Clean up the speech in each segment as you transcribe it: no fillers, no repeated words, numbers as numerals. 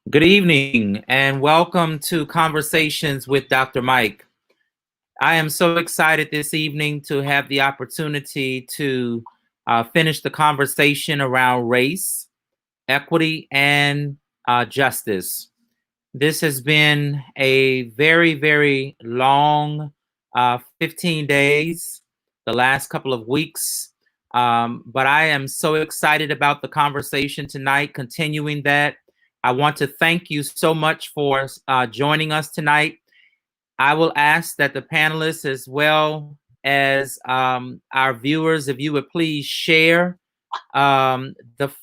Good evening and welcome to Conversations with Dr. Mike. I am so excited this evening to have the opportunity to finish the conversation around race, equity, and justice. This has been a very, very long 15 days, the last couple of weeks. But I am so excited about the conversation tonight, continuing that. I want to thank you so much for joining us tonight. I will ask that the panelists, as well as our viewers, if you would please share this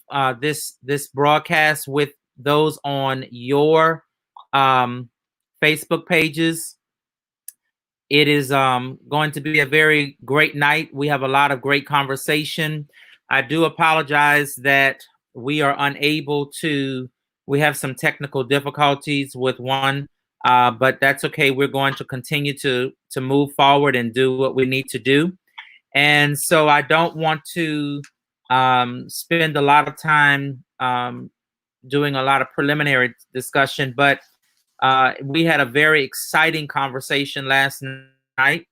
broadcast with those on your Facebook pages. It is going to be a very great night. We have a lot of great conversation. I do apologize that we are unable to. We have some technical difficulties with one, but that's okay. We're going to continue to move forward and do what we need to do. And so I don't want to spend a lot of time doing a lot of preliminary discussion, but we had a very exciting conversation last night,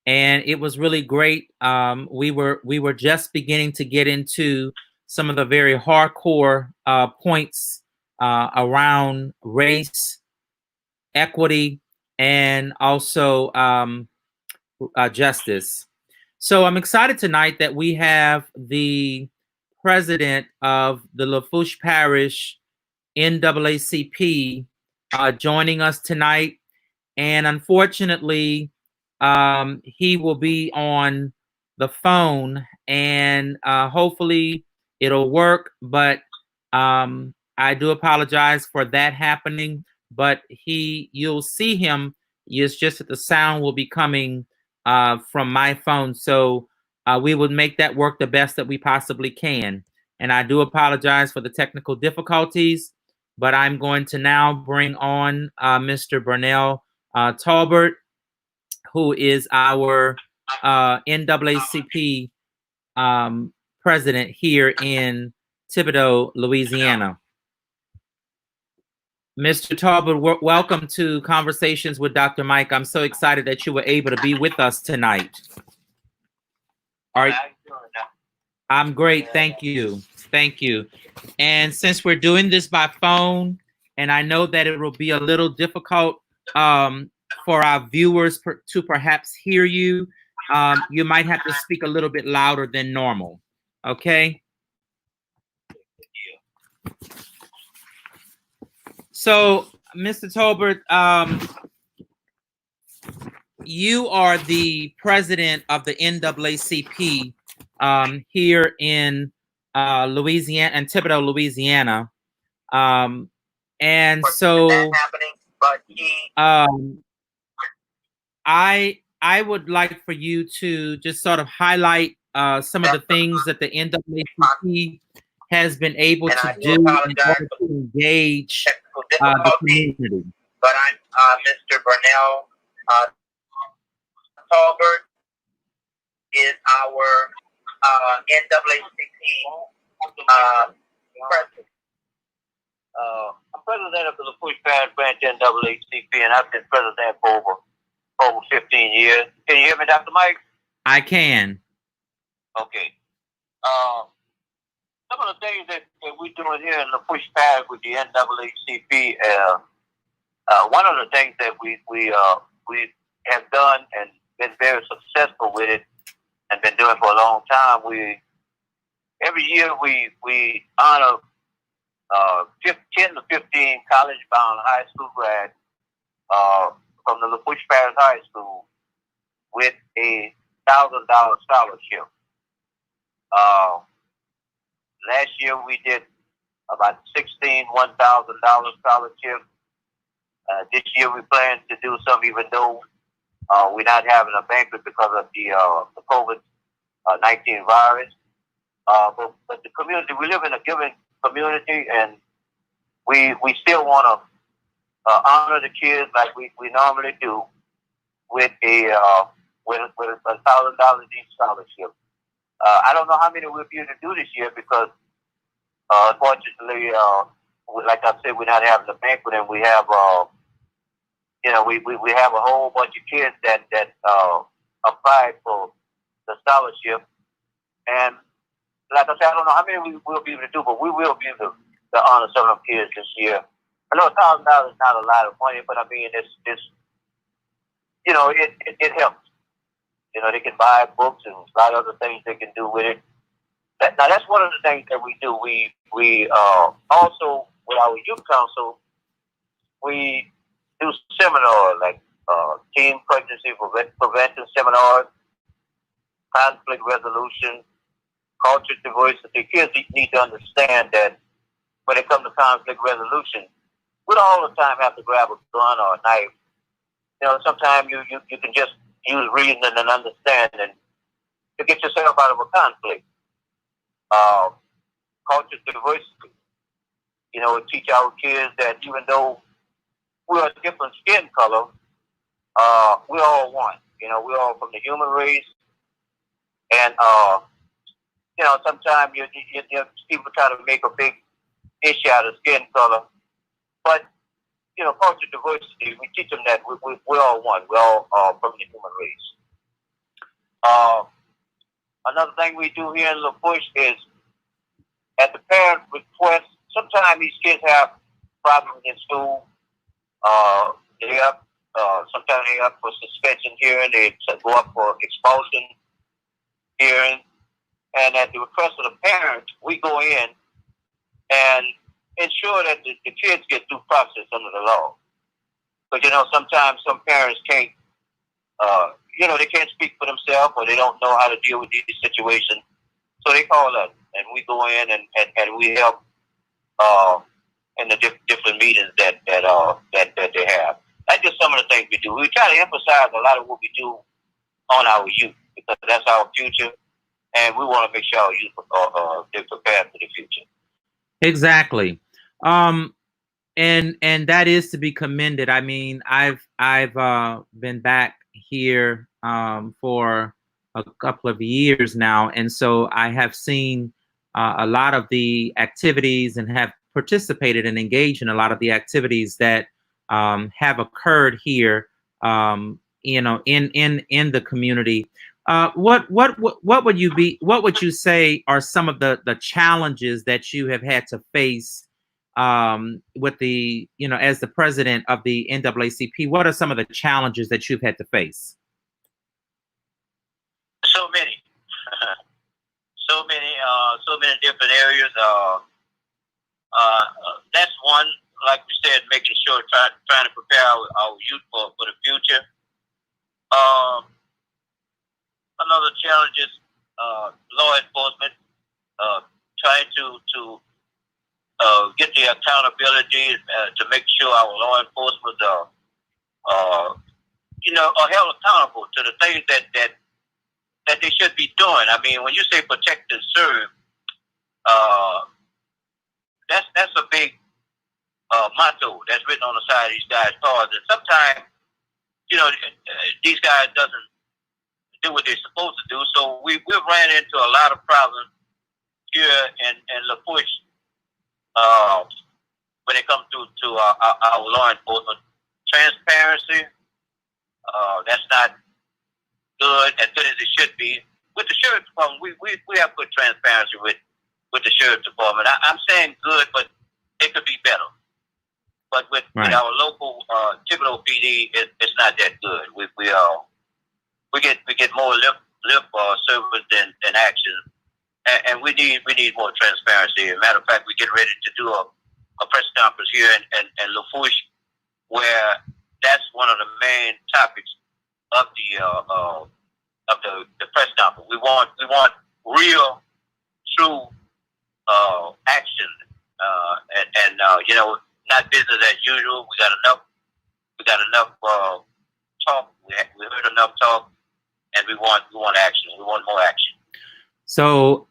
and it was really great. We were just beginning to get into some of the very hardcore points around race, equity, and also justice. So I'm excited tonight that we have the president of the Lafourche Parish NAACP joining us tonight. And unfortunately, he will be on the phone, and hopefully it'll work. But I do apologize for that happening. But you'll see him. It's just that the sound will be coming from my phone. So we would make that work the best that we possibly can. And I do apologize for the technical difficulties, but I'm going to now bring on Mr. Burnell Talbert, who is our NAACP president here in Thibodaux, Louisiana. Mr. Talbot, welcome to Conversations with Dr. Mike. I'm so excited that you were able to be with us tonight. I'm great. Thank you. Thank you. And since we're doing this by phone, and I know that it will be a little difficult for our viewers to perhaps hear you, you might have to speak a little bit louder than normal. Okay? So, Mr. Tolbert, you are the president of the NAACP here in Louisiana and Thibodaux, Louisiana. And so I would like for you to just sort of highlight some of the things that the NAACP has been able to do in order to engage the community. But I'm Mr. Burnell Talbert is our NAACP president. I'm president of the Lafourche Parish Branch NAACP, and I've been president for over 15 years. Can you hear me, Dr. Mike? I can. Okay. Some of the things that we're doing here in Lafourche Parish with the NAACP, one of the things that we have done and been very successful with it and been doing for a long time. Every year we honor 10 to 15 college-bound high school grads from the Lafourche Parish High School with a $1,000 scholarship. Last year we did about 16 $1,000 scholarships. This year we plan to do some, even though we're not having a banquet because of the COVID-19 virus. But the community, we live in a giving community, and we still want to honor the kids like we normally do with a $1,000 each scholarship. I don't know how many we'll be able to do this year because unfortunately like I said, we're not having a banquet, and we have, we have a whole bunch of kids that applied for the scholarship, and like I said, I don't know how many we will be able to do, but we will be able to honor some of them kids this year. I know $1,000 is not a lot of money, but I mean, it's it helps. They can buy books and a lot of other things they can do with it. Now, that's one of the things that we do. We also, with our youth council, we do seminars like teen pregnancy prevention seminars, conflict resolution, culture diversity. Kids need to understand that when it comes to conflict resolution, we don't all the time have to grab a gun or a knife. Sometimes you can just use reason and understanding to get yourself out of a conflict. Culture diversity. Teach our kids that even though we're a different skin color, we're all one. We're all from the human race. And, sometimes people try to make a big issue out of skin color. But, culture diversity, we teach them that we're all one. We're all from the human race. Another thing we do here in La Push is, at the parent request, sometimes these kids have problems in school. Sometimes they're up for suspension hearing. They go up for expulsion hearing. And at the request of the parents, we go in and ensure that the kids get due process under the law. But, sometimes some parents can't, they can't speak for themselves, or they don't know how to deal with these situations. So they call us, and we go in and we help in the different meetings that they have. That's just some of the things we do. We try to emphasize a lot of what we do on our youth, because that's our future, and we want to make sure our youth they're prepared for the future. Exactly. And that is to be commended. I mean, I've been back here for a couple of years now, and so I have seen a lot of the activities and have participated and engaged in a lot of the activities that have occurred here, in the community. What would you say are some of the challenges that you have had to face with the, as the president of the NAACP? What are some of the challenges that you've had to face? So many, so many different areas. That's one, like we said, making sure, trying to prepare our youth for the future. Another challenge is law enforcement, trying to get the accountability to make sure our law enforcement are held accountable to the things that they should be doing. I mean, when you say protect and serve, that's a big motto that's written on the side of these guys' cars. And sometimes, these guys doesn't do what they're supposed to do. So we've ran into a lot of problems here in La Push when it comes to our law enforcement. Transparency, that's not good, as good as it should be. With the sheriff's department, we have good transparency with the sheriff's department. I'm saying good, but it could be better. But with our local Thibodeau PD, it's not that good. We get more lip service than action, and we need more transparency. As a matter of fact, we're getting ready to do a press conference here in La Push, where that's one of the main topics of the press conference. We want real, true action, and not business as usual. We got enough talk. We heard enough talk, and we want action. We want more action. So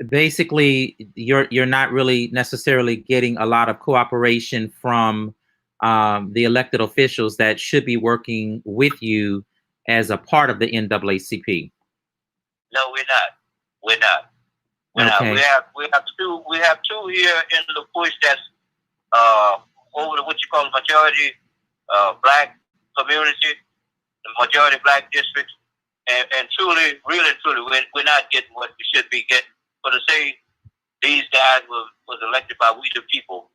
basically, you're not really necessarily getting a lot of cooperation from the elected officials that should be working with you as a part of the NAACP. No, we're not. Okay. We have two here in La Push over the what you call the majority black community, the majority black districts, and truly, really, truly, we're not getting what we should be getting. But to say these guys was elected by we the people,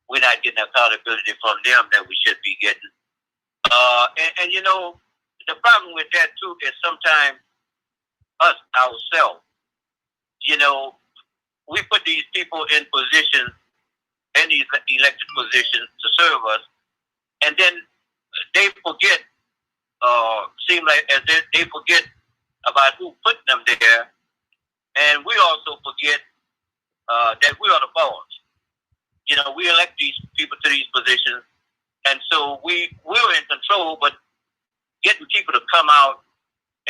we're not getting accountability from them that we should be getting. And you know, the problem with that too is sometimes us ourselves, you know, we put these people in positions, in these elected positions to serve us, and then they forget, seem like as they forget about who put them there, and we also forget that we are the boss. You know, we elect these people to these positions, and so we're in control, but getting people to come out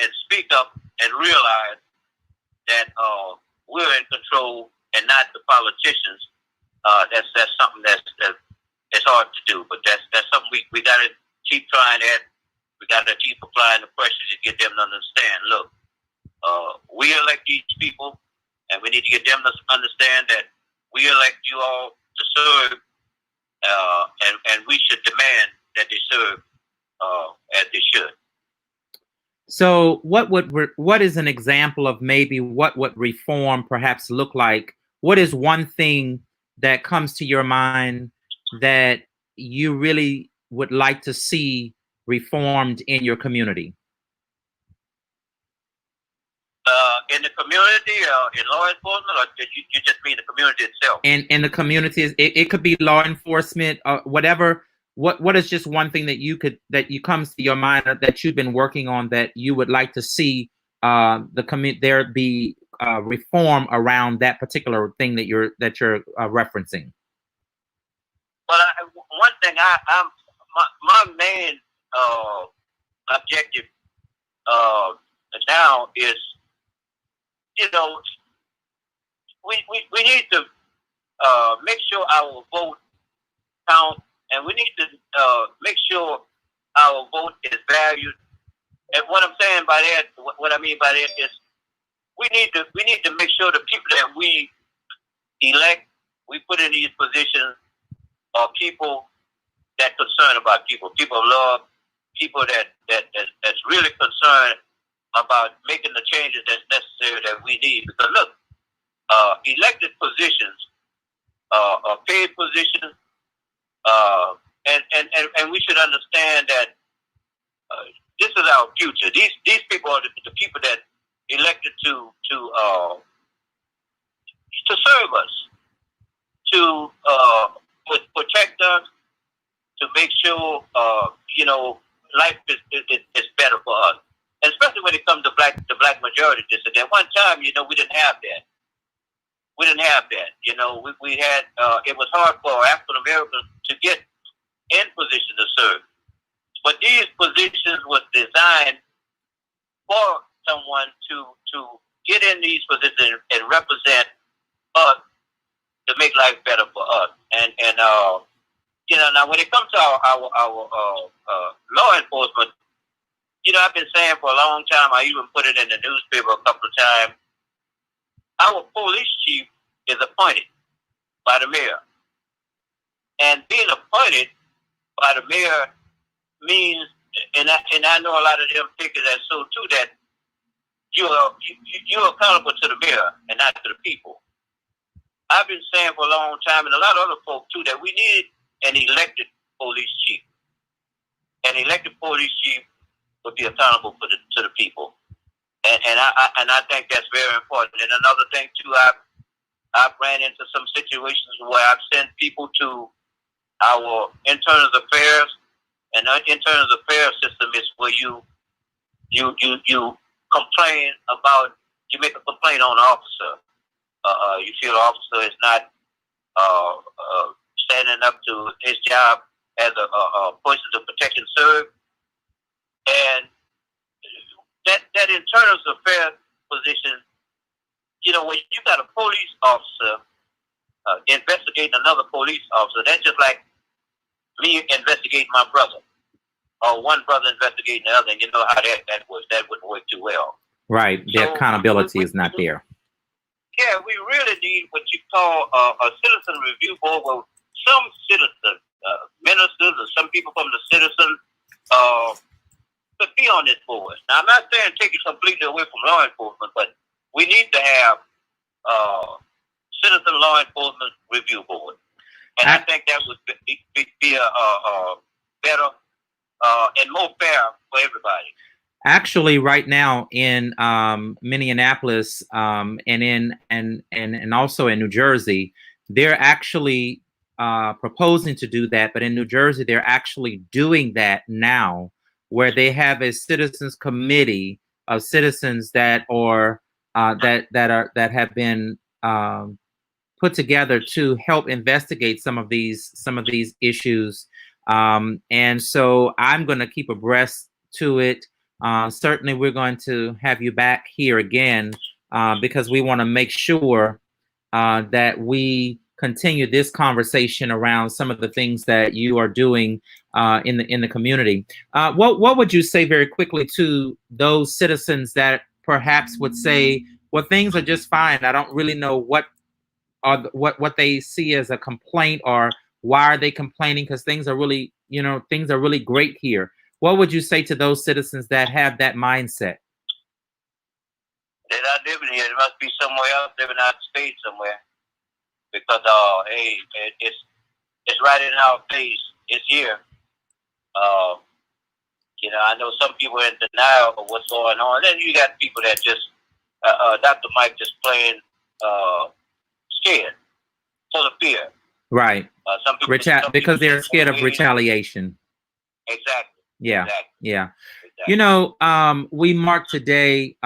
and speak up and realize that we're in control and not the politicians. That's something that's hard to do, but that's something we got to keep trying at. We got to keep applying the pressure to get them to understand. Look, we elect these people, and we need to get them to understand that we elect you all to serve, and we should demand that they serve as they should. So what is an example of maybe what would reform perhaps look like? What is one thing that comes to your mind that you really would like to see reformed in your community? In the community, in law enforcement, or you just mean the community itself? In the communities, it could be law enforcement, whatever. What is just one thing that you comes to your mind that you've been working on that you would like to see there be reform around that particular thing that you're referencing? Well, one thing my main objective now is, you know, we need to make sure our vote count, and we need to make sure our vote is valued. And what I'm saying by that, what I mean by that is, we need to make sure the people that we elect, we put in these positions, are people that concern about people of love, people that's really concerned about making the changes that's necessary that we need. Because look, elected positions are paid positions, and we should understand that this is our future. These people are the people that elected to serve us, to protect us, to make sure you know, life is better for us. And especially when it comes to the black majority district. At one time, you know, we didn't have that. You know, we had it was hard for African Americans to get in position to serve. But these positions were designed for someone to get in these positions and represent us, to make life better for us. And you know, now when it comes to our law enforcement, you know, I've been saying for a long time, I even put it in the newspaper a couple of times, our police chief is appointed by the mayor. And being appointed by the mayor means, and I know a lot of them figure that so too, that you're accountable to the mayor and not to the people. I've been saying for a long time, and a lot of other folks too, that we need an elected police chief. An elected police chief would be accountable to the people, and I think that's very important. And another thing too, I've ran into some situations where I've sent people to our internal affairs, and our internal affairs system is where you complain about, you make a complaint on an officer. You feel the officer is not standing up to his job as a person to protect and serve. And that internal affairs position, you know, when you got a police officer investigating another police officer, that's just like me investigating my brother, or one brother investigating the other. And you know how that works. That wouldn't work too well. Right. The accountability is not there. Yeah, we really need what you call a citizen review board, where some citizens, ministers, or some people from the citizen, to be on this board. Now, I'm not saying take it completely away from law enforcement, but we need to have citizen law enforcement review board, and I think that would be a better and more fair for everybody. Actually, right now in Minneapolis and also in New Jersey, they're actually proposing to do that. But in New Jersey, they're actually doing that now, where they have a citizens committee of citizens that are that have been put together to help investigate some of these issues. And so I'm going to keep abreast to it. Certainly, we're going to have you back here again because we want to make sure that we continue this conversation around some of the things that you are doing in the community. What would you say very quickly to those citizens that perhaps would say, well, things are just fine. I don't really know what they see as a complaint, or why are they complaining, because things are really, things are really great here. What would you say to those citizens that have that mindset? They're not living here. They must be somewhere else, living out of state somewhere. Because hey, it's right in our face. It's here. I know some people are in denial of what's going on. Then you got people that just Dr. Mike just plain scared, full of fear. Right. Some people because they're scared of retaliation. Exactly. Yeah. Exactly. Yeah. Exactly. We marked today.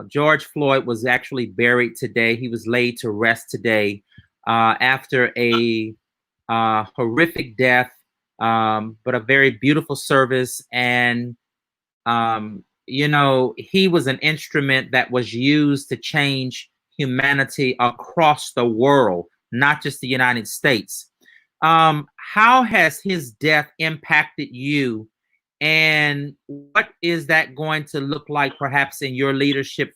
George Floyd was actually buried today. He was laid to rest today after a horrific death, but a very beautiful service. And he was an instrument that was used to change humanity across the world, not just the United States. How has his death impacted you, and what is that going to look like perhaps in your leadership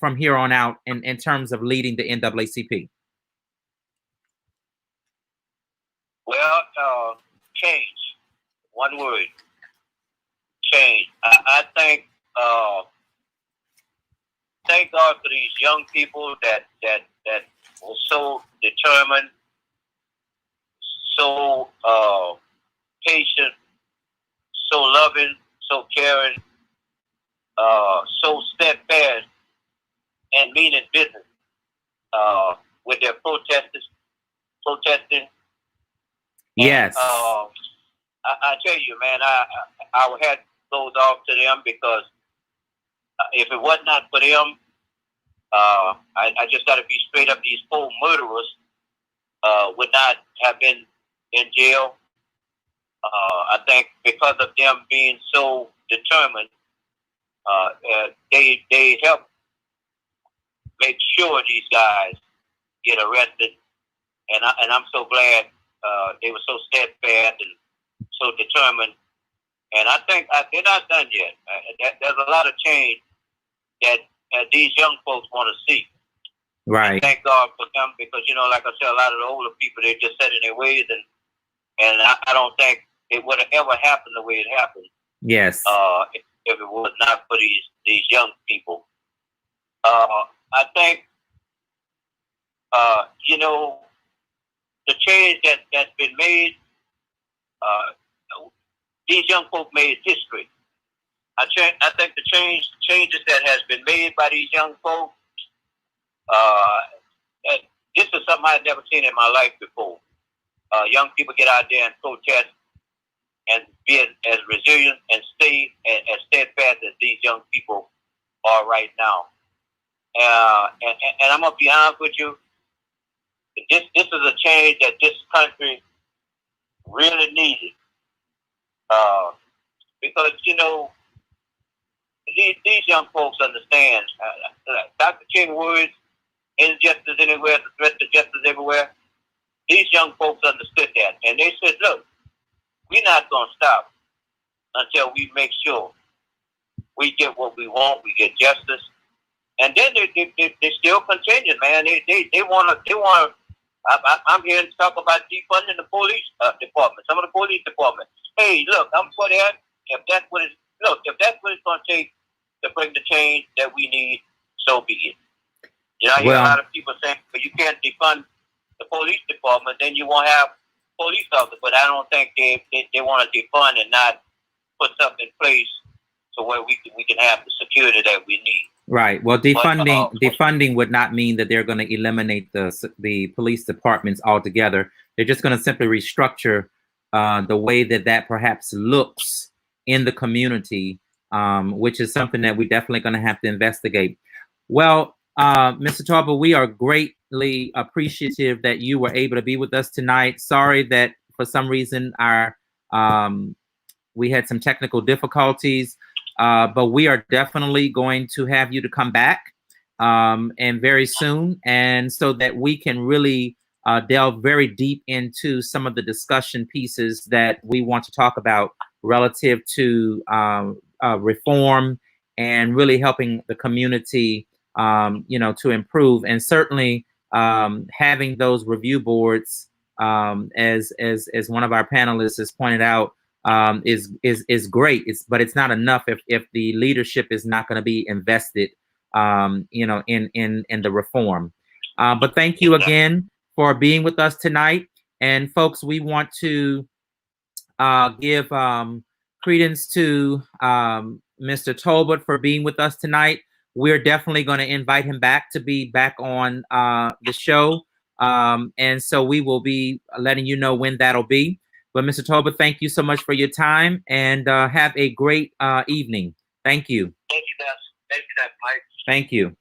from here on out in terms of leading the NAACP? Well, change. One word. Change. I think thank God for these young people that were so determined, so patient, so loving, so caring, so steadfast, and meaning business with their protesting. Yes. And, I tell you, man, I had those off to them because if it was not for them, I just got to be straight up. These 4 murderers would not have been in jail. I think because of them being so determined, they helped make sure these guys get arrested, and I'm so glad they were so steadfast and so determined. And I think they're not done yet. There's a lot of change that these young folks want to see. Right. And thank God for them because, like I said, a lot of the older people, they just set in their ways, and I don't think it would have ever happened the way it happened. Yes. If it was not for these young people. I think, the change that's been made, these young folk made history. I think the changes that has been made by these young folk, this is something I've never seen in my life before. Young people get out there and protest and be as resilient and stay as steadfast as these young people are right now. And I'm gonna be honest with you. This is a change that this country really needed. Because these young folks understand. Dr. King words, injustice anywhere, the threat to justice everywhere. These young folks understood that, and they said, "Look, we're not gonna stop until we make sure we get what we want. We get justice." And then they still continue, man. They want to I'm here to talk about defunding the police department, some of the police department. Hey, look, I'm for that. If that's what it's if that's what it's going to take to bring the change that we need, so be it. You know, I hear a lot of people saying, "But you can't defund the police department, then you won't have police officers." But I don't think they want to defund and not put something in place so where we can have the security that we need. Right. Well, defunding would not mean that they're going to eliminate the police departments altogether. They're just going to simply restructure the way that perhaps looks in the community, which is something that we're definitely going to have to investigate. Well, Mr. Tarver, we are greatly appreciative that you were able to be with us tonight. Sorry that for some reason we had some technical difficulties. But we are definitely going to have you to come back and very soon, and so that we can really delve very deep into some of the discussion pieces that we want to talk about relative to reform and really helping the community, to improve, and certainly having those review boards, as one of our panelists has pointed out. Is great. But it's not enough if the leadership is not going to be invested, in the reform. But thank you again for being with us tonight. And folks, we want to give credence to Mr. Tolbert for being with us tonight. We're definitely going to invite him back to be back on the show. And so we will be letting you know when that'll be. But Mr. Tolbert, thank you so much for your time, and have a great evening. Thank you. Thank you, Dad. Thank you, Mike. Thank you.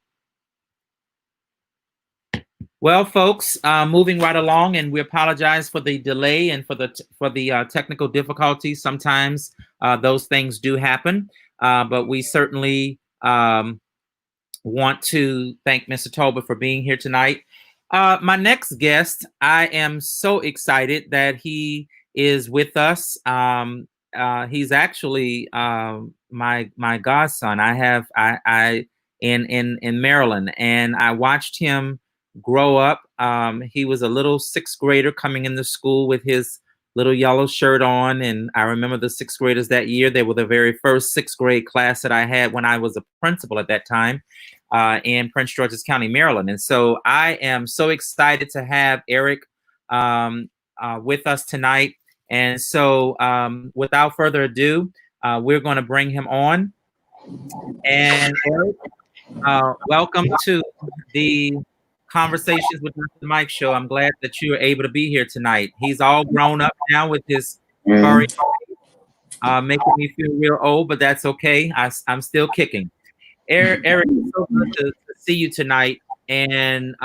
Well, folks, moving right along, and we apologize for the delay and for the technical difficulties. Sometimes those things do happen, but we certainly want to thank Mr. Tolbert for being here tonight. My next guest, I am so excited that he is with us. He's actually my godson. I in Maryland, and I watched him grow up. He was a little sixth grader coming into school with his little yellow shirt on, and I remember the sixth graders that year. They were the very first sixth grade class that I had when I was a principal at that time in Prince George's County, Maryland. And so I am so excited to have Eric with us tonight. And so without further ado, we're going to bring him on. And Eric, welcome to the Conversations with Mr. Mike show. I'm glad that you are able to be here tonight. He's all grown up now with his furry, making me feel real old, but that's okay. I'm still kicking. Eric, it's so good to see you tonight, and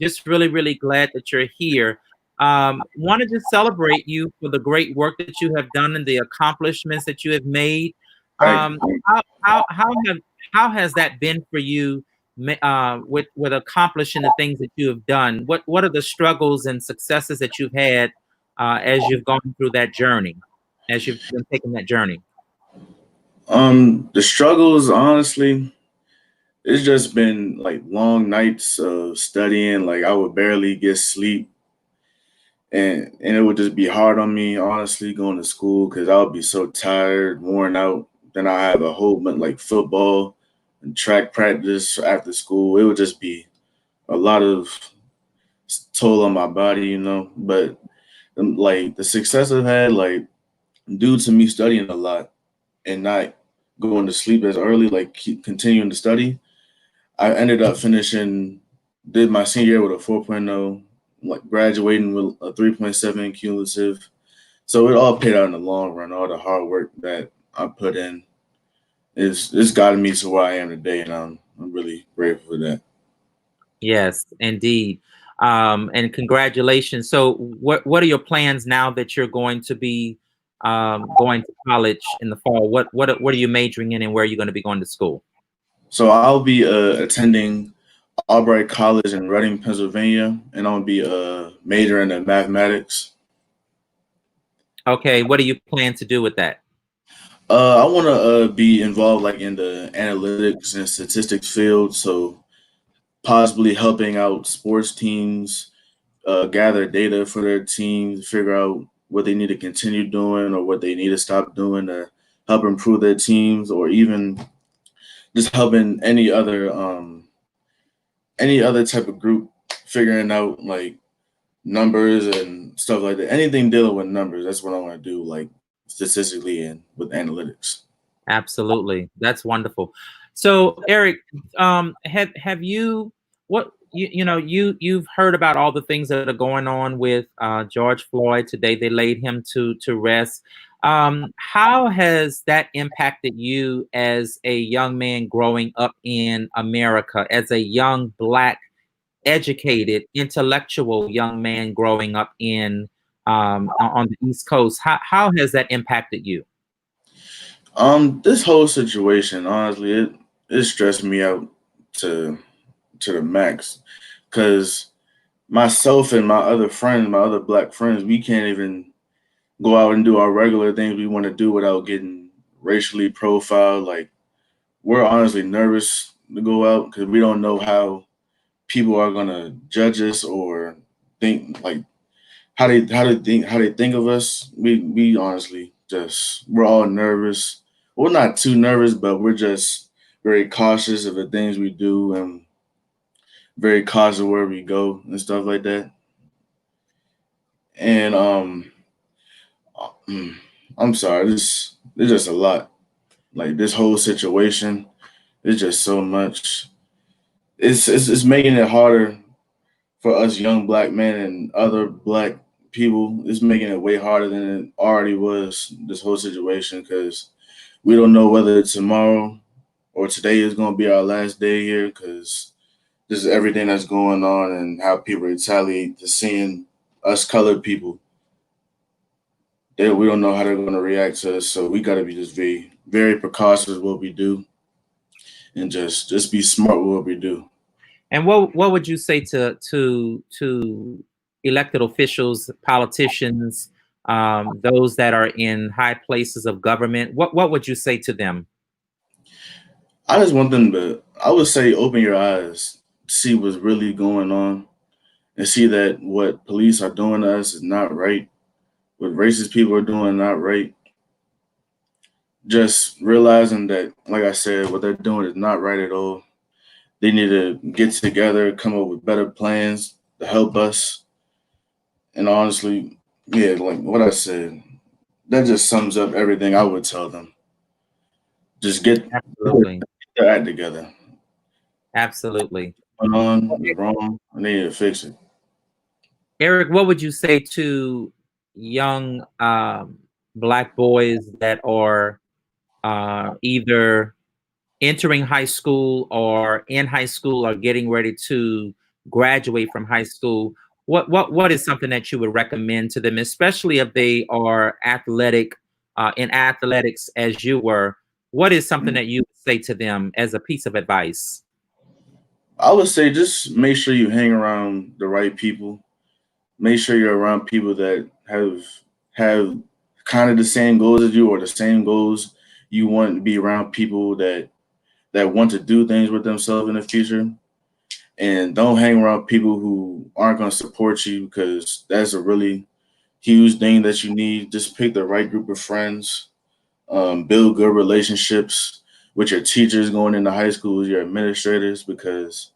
just really, really glad that you're here. Wanted to celebrate you for the great work that you have done and the accomplishments that you have made. How has that been for you with accomplishing the things that you have done? What are the struggles and successes that you've had as you've gone through that journey, as you've been taking that journey? The struggles, honestly, it's just been like long nights of studying. Like I would barely get sleep, and it would just be hard on me, honestly, going to school because I would be so tired, worn out. Then I have a whole bunch like football and track practice after school. It would just be a lot of toll on my body, But like the success I've had, like due to me studying a lot and not going to sleep as early, like keep continuing to study, I ended up did my senior year with a 4.0, like graduating with a 3.7 cumulative. So it all paid out in the long run. All the hard work that I put in it's gotten me to where I am today, and I'm really grateful for that. Yes, indeed. And congratulations. So what are your plans now that you're going to be going to college in the fall? What are you majoring in, and where are you going to be going to school? So I'll be attending Albright College in Reading, Pennsylvania, and I'll be majoring in mathematics. Okay, what do you plan to do with that? I want to be involved like in the analytics and statistics field, so possibly helping out sports teams gather data for their teams, figure out what they need to continue doing or what they need to stop doing to help improve their teams, or even just helping any other type of group figuring out like numbers and stuff like that. Anything dealing with numbers, that's what I want to do, like statistically and with analytics. Absolutely. That's wonderful. So, Eric, have you what you know you've heard about all the things that are going on with George Floyd today? They laid him to rest. How has that impacted you as a young man growing up in America, as a young Black, educated, intellectual young man growing up in on the East Coast? How has that impacted you? This whole situation, honestly, it stressed me out to the max, because myself and my other friends, my other Black friends, we can't even go out and do our regular things we want to do without getting racially profiled. Like, we're honestly nervous to go out because we don't know how people are gonna judge us or think, like, how they think of us. We honestly just, we're all nervous. We're not too nervous, but we're just very cautious of the things we do and very cautious where we go and stuff like that. And mm, I'm sorry, this there's just a lot. Like, this whole situation is just so much. It's making it harder for us young Black men and other Black people. It's making it way harder than it already was. This whole situation, because we don't know whether tomorrow or today is going to be our last day here, because this is everything that's going on and how people retaliate to seeing us colored people. We don't know how they're going to react to us, so we got to be just very very precautious with what we do, and just be smart with what we do. And what would you say to elected officials, politicians, those that are in high places of government? What would you say to them? I just want them to, I would say, open your eyes, see what's really going on, and see that what police are doing to us is not right. What racist people are doing not right. Just realizing that, like I said, what they're doing is not right at all. They need to get together, come up with better plans to help us. And honestly, yeah, like what I said, that just sums up everything I would tell them. Just get Absolutely, their act together. absolutely. What's going on is wrong, and they need to fix it. Eric, what would you say to young Black boys that are either entering high school or in high school or getting ready to graduate from high school? What is something that you would recommend to them, especially if they are athletic, in athletics as you were? What is something that you would say to them as a piece of advice? I would say just make sure you hang around the right people. Make sure you're around people that have kind of the same goals as you, or the same goals you want to be around people that want to do things with themselves in the future. And don't hang around people who aren't going to support you, because that's a really huge thing that you need. Just pick the right group of friends, build good relationships with your teachers going into high school, your administrators, because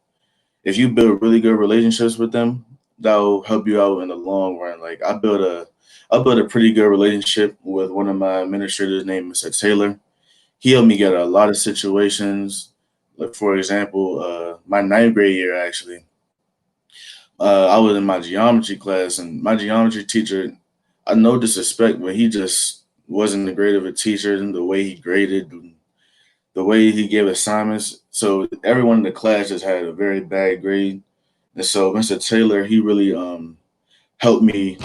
if you build really good relationships with them, that'll help you out in the long run. Like, I built a pretty good relationship with one of my administrators named Mr. Taylor. He helped me get out of a lot of situations. Like, for example, my ninth grade year, actually, I was in my geometry class, and my geometry teacher, I no disrespect, but he just wasn't the great of a teacher, and the way he graded, and the way he gave assignments. So everyone in the class just had a very bad grade. And so Mr. Taylor, he really helped me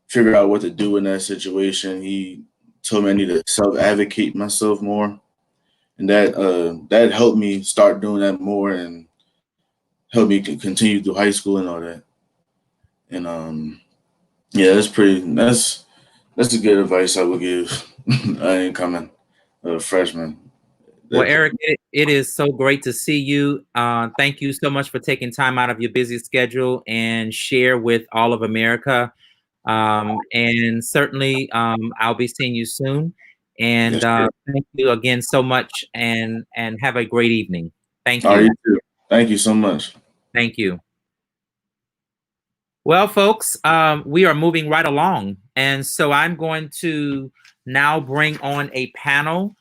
figure out what to do in that situation. He told me I need to self advocate myself more, and that helped me start doing that more, and helped me continue through high school and all that. And yeah, that's a good advice I would give. I ain't coming a freshman. Well, Eric, it is so great to see you. Thank you so much for taking time out of your busy schedule and share with all of America. And certainly, I'll be seeing you soon. And Yes, thank you again so much, and have a great evening. Thank all right, you. you too. Thank you so much. Thank you. Well, folks, we are moving right along. And so I'm going to now bring on a panel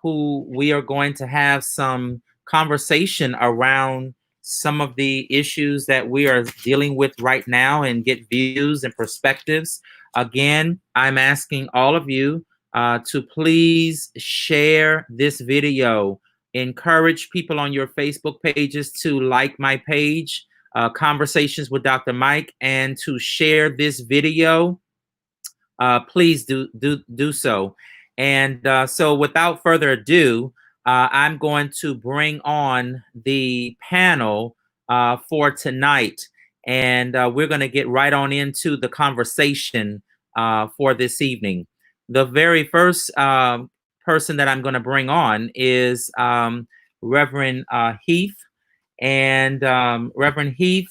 who we are going to have some conversation around some of the issues that we are dealing with right now and get views and perspectives. Again, I'm asking all of you to please share this video. Encourage people on your Facebook pages to like my page, Conversations with Dr. Mike, and to share this video. Please do so. And so without further ado, I'm going to bring on the panel for tonight. And we're going to get right on into the conversation for this evening. The very first person that I'm going to bring on is Reverend Heath. And Reverend Heath,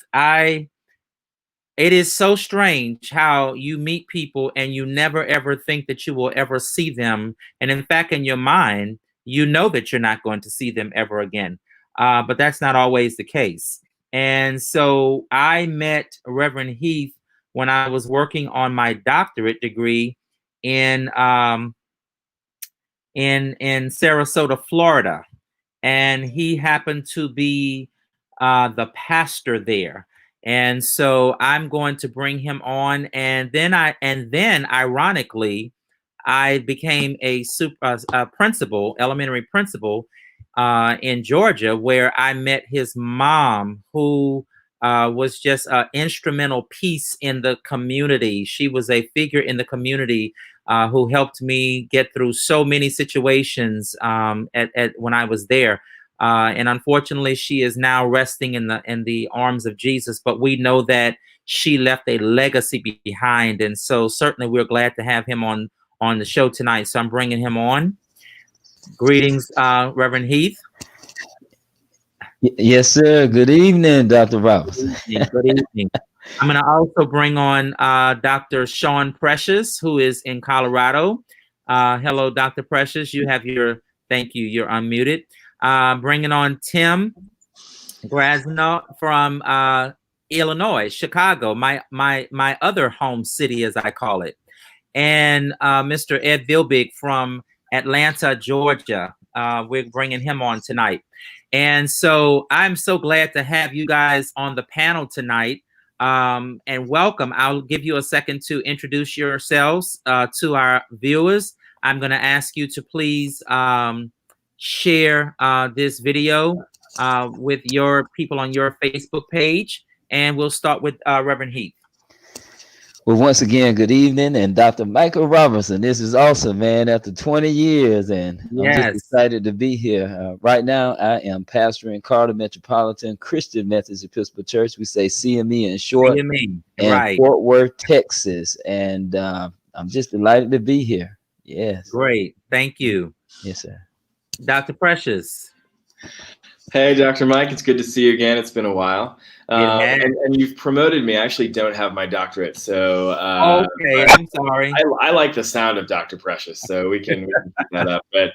it is so strange how you meet people and you never ever think that you will ever see them. And in fact, in your mind, you know that you're not going to see them ever again. But that's not always the case. And so I met Reverend Heath when I was working on my doctorate degree in in Sarasota, Florida, and he happened to be the pastor there. And so I'm going to bring him on, and then ironically, I became a principal, elementary principal in Georgia, where I met his mom, who was just an instrumental piece in the community. She was a figure in the community who helped me get through so many situations at when I was there. And unfortunately, she is now resting in the arms of Jesus. But we know that she left a legacy behind, and so certainly we're glad to have him on the show tonight. So I'm bringing him on. Greetings, Reverend Heath. Yes, sir. Good evening, Dr. Robinson. Good evening. I'm going to also bring on Dr. Sean Precious, who is in Colorado. Hello, Dr. Precious. Thank you. You're unmuted. Bringing on Tim Grasno from Illinois, Chicago, my other home city, as I call it. And Mr. Ed Vilbig from Atlanta, Georgia. We're bringing him on tonight. And so I'm so glad to have you guys on the panel tonight. And welcome. I'll give you a second to introduce yourselves to our viewers. I'm going to ask you to please share this video with your people on your Facebook page. And we'll start with Reverend Heath. Well, once again, good evening. And Dr. Michael Robinson, this is awesome, man, after 20 years. And I'm just excited to be here. Right now, I am pastoring Carter Metropolitan Christian Methodist Episcopal Church. We say CME in short. CME, and right. Fort Worth, Texas. And I'm just delighted to be here. Yes. Great. Thank you. Yes, sir. Dr. Precious. Hey, Dr. Mike, it's good to see you again. It's been a while. And you've promoted me. I actually don't have my doctorate, so okay. I'm sorry. I like the sound of Dr. Precious, so we can pick that up. But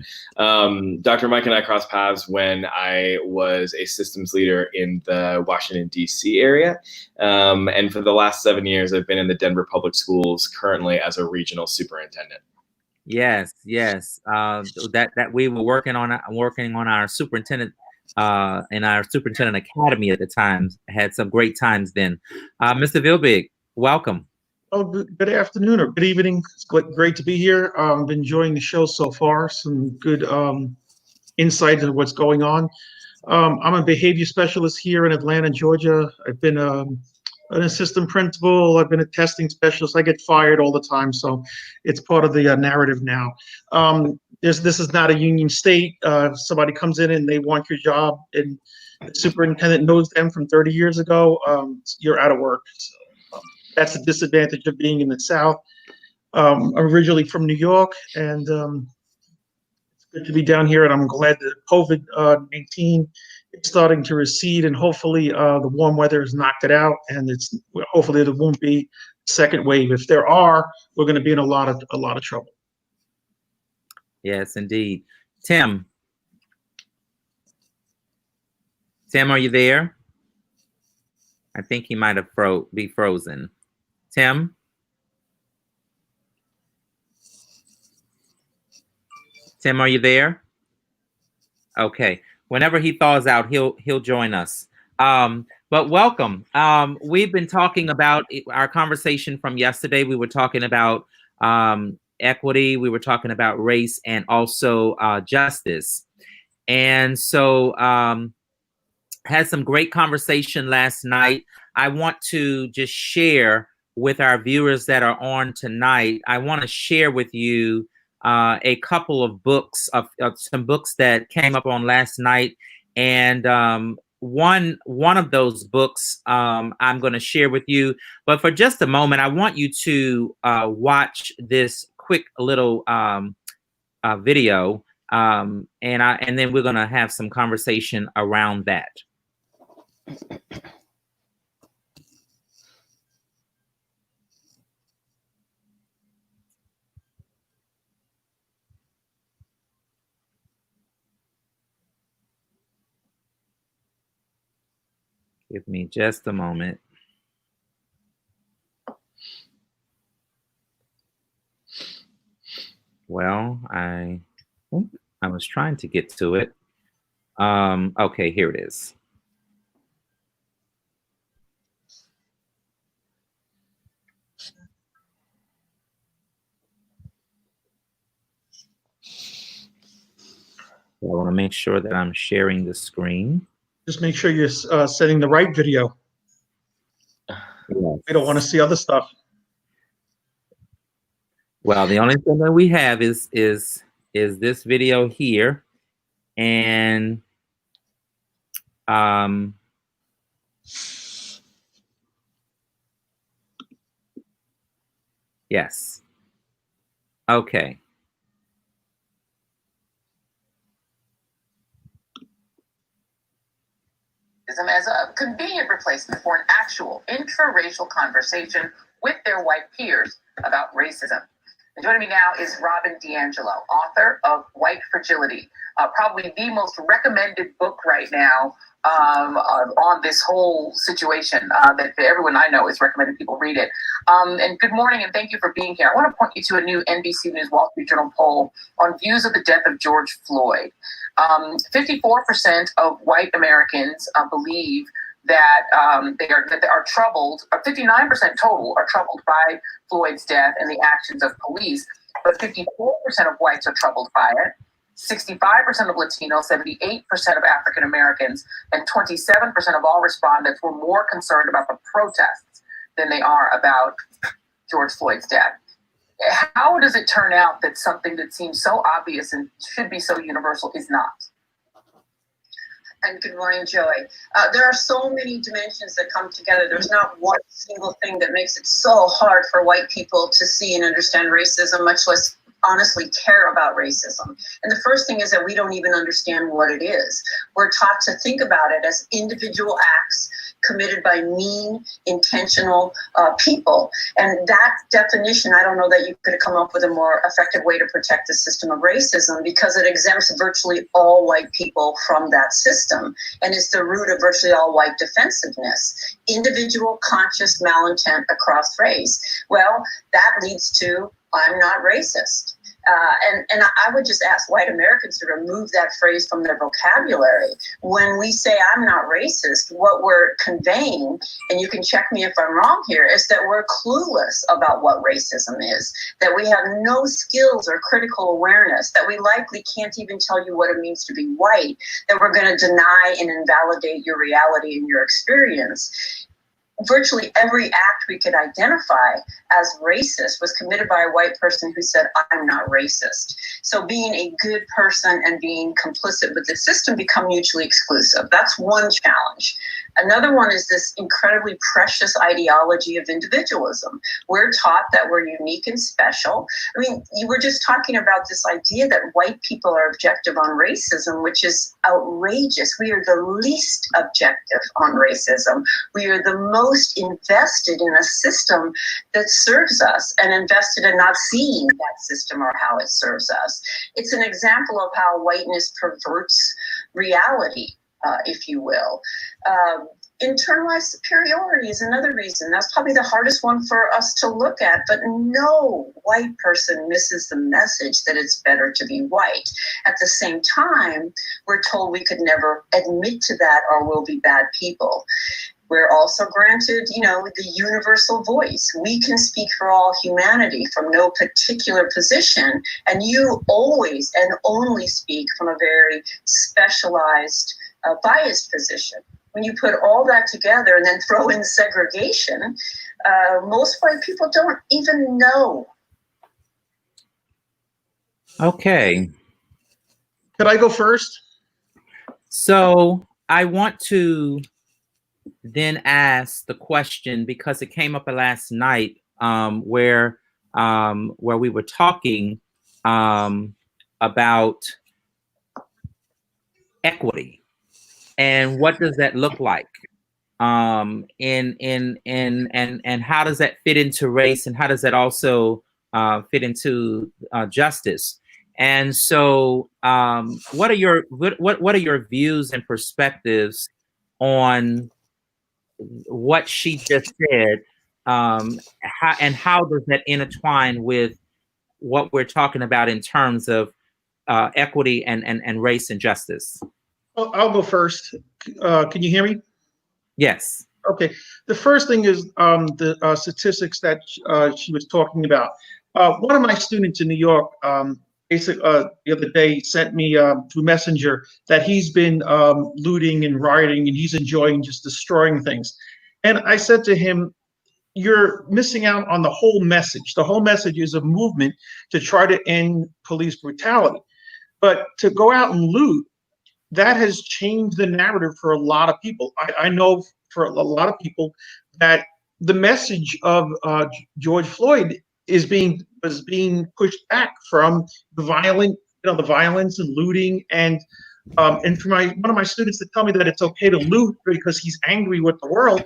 Dr. Mike and I crossed paths when I was a systems leader in the Washington, D.C. area. And for the last 7 years, I've been in the Denver Public Schools, currently as a regional superintendent. Yes. That we were working on our superintendent in our superintendent academy at the time. Had some great times then. Mr. Vilbig, welcome. Oh, good afternoon or good evening. It's great to be here. I've been enjoying the show so far. Some good insight into what's going on. I'm a behavior specialist here in Atlanta, Georgia. I've been an assistant principal. I've been a testing specialist. I get fired all the time, so it's part of the narrative now. This is not a union state. If somebody comes in and they want your job and the superintendent knows them from 30 years ago, you're out of work. So, that's the disadvantage of being in the South. I'm originally from New York, and it's Good to be down here, and I'm glad that COVID-19 is starting to recede, and hopefully the warm weather has knocked it out, and hopefully there won't be a second wave. If there are, we're going to be in a lot of trouble. Yes, indeed. Tim, are you there? I think he might have be frozen. Tim? Tim, are you there? Okay. Whenever he thaws out, he'll join us. But welcome. We've been talking about our conversation from yesterday. We were talking about equity. We were talking about race and also justice. And so had some great conversation last night. I want to just share with our viewers that are on tonight. I want to share with you a couple of books, of some books that came up on last night, and one of those books I'm going to share with you. But for just a moment, I want you to watch this quick little video, and then we're going to have some conversation around that. Give me just a moment. Well, I was trying to get to it. Okay, here it is. I want to make sure that I'm sharing the screen. Just make sure you're sending the right video. Yes. We don't want to see other stuff. Well, the only thing that we have is this video here, and yes. Okay. As a convenient replacement for an actual intra-racial conversation with their white peers about racism. And joining me now is Robin DiAngelo, author of White Fragility, probably the most recommended book right now on this whole situation that everyone I know is recommended people read it. And good morning, and thank you for being here. I want to point you to a new NBC News Wall Street Journal poll on views of the death of George Floyd. 54% of white Americans believe that they are troubled, or 59% total are troubled by Floyd's death and the actions of police, but 54% of whites are troubled by it. 65% of Latinos, 78% of African Americans, and 27% of all respondents were more concerned about the protests than they are about George Floyd's death. How does it turn out that something that seems so obvious and should be so universal is not? And good morning, Joey. There are so many dimensions that come together. There's not one single thing that makes it so hard for white people to see and understand racism, much less honestly care about racism. And the first thing is that we don't even understand what it is. We're taught to think about it as individual acts committed by mean, intentional people. And that definition, I don't know that you could have come up with a more effective way to protect the system of racism, because it exempts virtually all white people from that system and is the root of virtually all white defensiveness. Individual conscious malintent across race. Well, that leads to I'm not racist. And I would just ask white Americans to remove that phrase from their vocabulary. When we say I'm not racist, what we're conveying, and you can check me if I'm wrong here, is that we're clueless about what racism is, that we have no skills or critical awareness, that we likely can't even tell you what it means to be white, that we're going to deny and invalidate your reality and your experience. Virtually every act we could identify as racist was committed by a white person who said, I'm not racist. So being a good person and being complicit with the system become mutually exclusive. That's one challenge. Another one is this incredibly precious ideology of individualism. We're taught that we're unique and special. I mean, you were just talking about this idea that white people are objective on racism, which is outrageous. We are the least objective on racism. We are the most invested in a system that serves us and invested in not seeing that system or how it serves us. It's an example of how whiteness perverts reality, if you will. Internalized superiority is another reason. That's probably the hardest one for us to look at, but no white person misses the message that it's better to be white. At the same time, we're told we could never admit to that or we'll be bad people. We're also granted, the universal voice. We can speak for all humanity from no particular position, and you always and only speak from a very specialized, biased position. When you put all that together and then throw in segregation, most white people don't even know. Okay. Could I go first? So I want to then ask the question, because it came up last night, where we were talking about equity and what does that look like, and how does that fit into race, and how does that also fit into justice? And so, what are your views and perspectives on what she just said, how does that intertwine with what we're talking about in terms of equity and race and justice? I'll go first. Can you hear me? Yes. Okay. The first thing is the statistics that she was talking about. One of my students in New York, the other day, sent me through Messenger that he's been looting and rioting, and he's enjoying just destroying things. And I said to him, you're missing out on the whole message. The whole message is a movement to try to end police brutality. But to go out and loot, that has changed the narrative for a lot of people. I know for a lot of people that the message of George Floyd was being pushed back from the violence and looting, and for one of my students to tell me that it's okay to loot because he's angry with the world.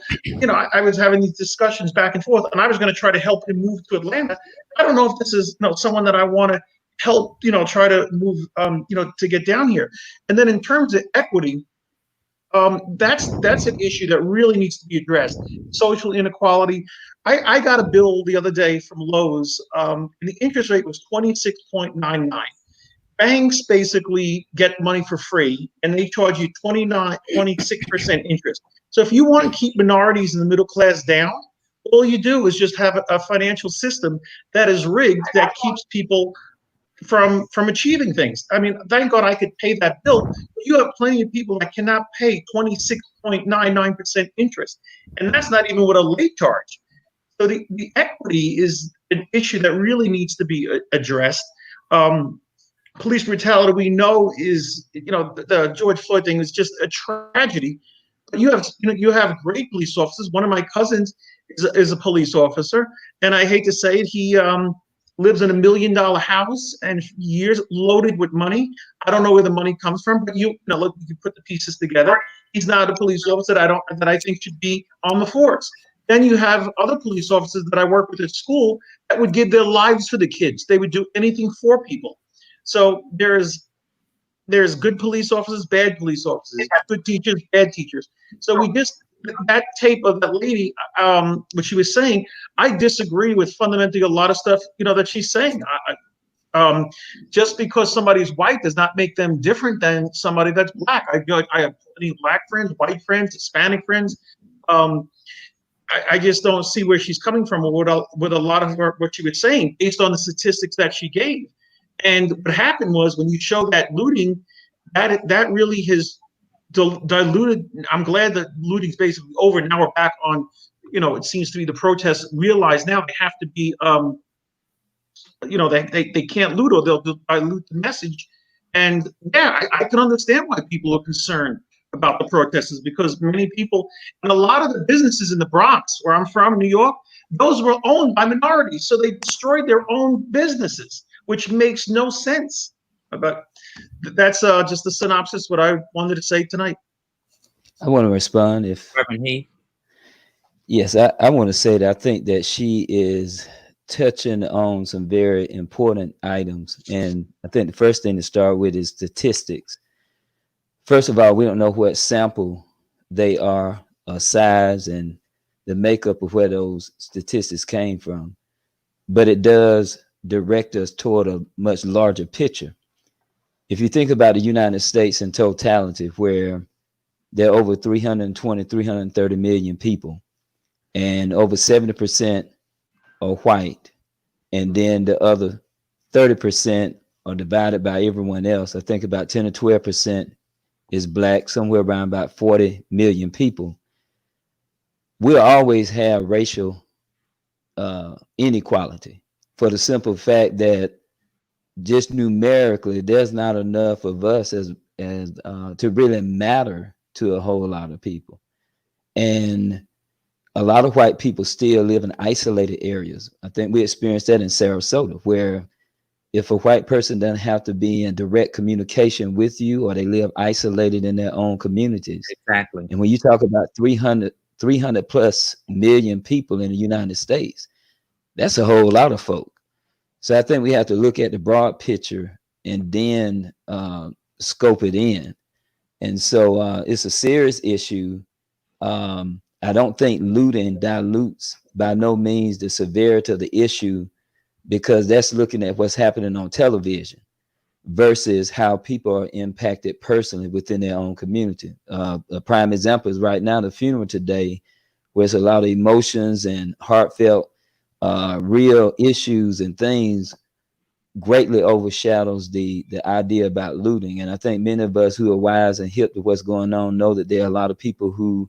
I was having these discussions back and forth, and I was going to try to help him move to Atlanta. I don't know if this is someone that I want to help, try to move, to get down here. And then in terms of equity, that's an issue that really needs to be addressed. Social inequality. I got a bill the other day from Lowe's, and the interest rate was 26.99. Banks basically get money for free, and they charge you 26% interest. So if you want to keep minorities in the middle class down, all you do is just have a financial system that is rigged, that keeps people from achieving things. I mean, thank God I could pay that bill, but you have plenty of people that cannot pay 26.99% interest, and that's not even with a late charge. So the equity is an issue that really needs to be addressed. Police brutality, we know, is, the George Floyd thing is just a tragedy. But you have great police officers. One of my cousins is a police officer, and I hate to say it, he lives in $1 million house and years loaded with money. I don't know where the money comes from, but you put the pieces together. He's not a police officer that I think should be on the force. Then you have other police officers that I work with at school that would give their lives for the kids. They would do anything for people. So there's good police officers, bad police officers, good teachers, bad teachers. So that tape of that lady, what she was saying, I disagree with fundamentally a lot of stuff, that she's saying. Just because somebody's white does not make them different than somebody that's black. I have plenty of black friends, white friends, Hispanic friends. I just don't see where she's coming from with a lot of what she was saying based on the statistics that she gave. And what happened was, when you show that looting, that really has diluted. I'm glad that looting's basically over. Now we're back on, it seems to be the protests realize now they have to be, they can't loot, or they'll dilute the message. And yeah, I can understand why people are concerned. about the protests because many people, and a lot of the businesses in the Bronx, where I'm from, New York, those were owned by minorities. So they destroyed their own businesses, which makes no sense. But that's just a synopsis, what I wanted to say tonight. I want to respond if. Reverend Heath. Yes, I want to say that I think that she is touching on some very important items. And I think the first thing to start with is statistics. First of all, we don't know what sample they are, size, and the makeup of where those statistics came from. But it does direct us toward a much larger picture. If you think about the United States in totality, where there are over 320, 330 million people, and over 70% are white, and then the other 30% are divided by everyone else. I think about 10 or 12% is black, somewhere around about 40 million people. We'll always have racial inequality for the simple fact that just numerically, there's not enough of us as to really matter to a whole lot of people. And a lot of white people still live in isolated areas. I think we experienced that in Sarasota, where if a white person doesn't have to be in direct communication with you, or they live isolated in their own communities. Exactly. And when you talk about 300 plus million people in the United States, that's a whole lot of folk. So I think we have to look at the broad picture and then scope it in. And so it's a serious issue. I don't think looting dilutes by no means the severity of the issue, because that's looking at what's happening on television versus how people are impacted personally within their own community. A prime example is right now the funeral today, where it's a lot of emotions and heartfelt, real issues and things greatly overshadows the idea about looting. And I think many of us who are wise and hip to what's going on know that there are a lot of people who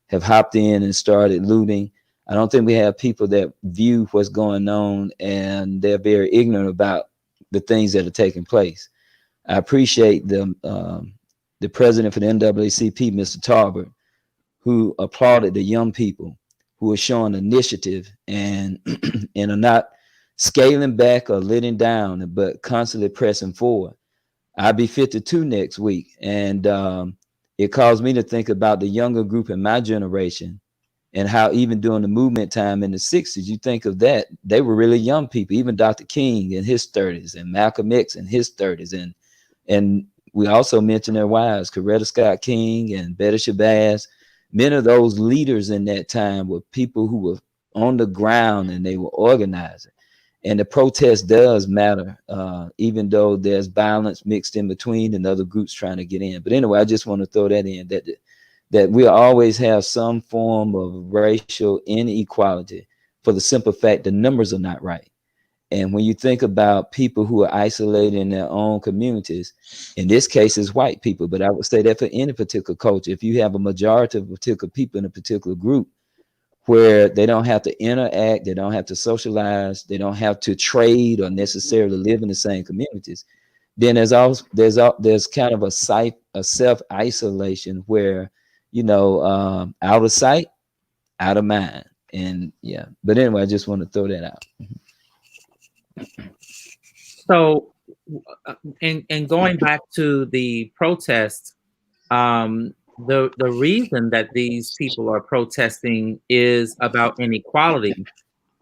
have hopped in and started looting. I don't think we have people that view what's going on and they're very ignorant about the things that are taking place. I appreciate the president for the NAACP, Mr. Tarbert, who applauded the young people who are showing initiative and and are not scaling back or letting down, but constantly pressing forward. I'll be 52 next week, and it caused me to think about the younger group in my generation and how even during the movement time in the 60s, you think of that, they were really young people, even Dr. King in his 30s and Malcolm X in his 30s. And we also mentioned their wives, Coretta Scott King and Betty Shabazz. Many of those leaders in that time were people who were on the ground and they were organizing. And the protest does matter, even though there's violence mixed in between and other groups trying to get in. But anyway, I just want to throw that in, that we always have some form of racial inequality for the simple fact the numbers are not right. And when you think about people who are isolated in their own communities, in this case, it's white people, but I would say that for any particular culture, if you have a majority of particular people in a particular group where they don't have to interact, they don't have to socialize, they don't have to trade or necessarily live in the same communities, then there's kind of a self-isolation where, out of sight, out of mind. And yeah, but anyway, I just want to throw that out. So, and going back to the protests, the reason that these people are protesting is about inequality.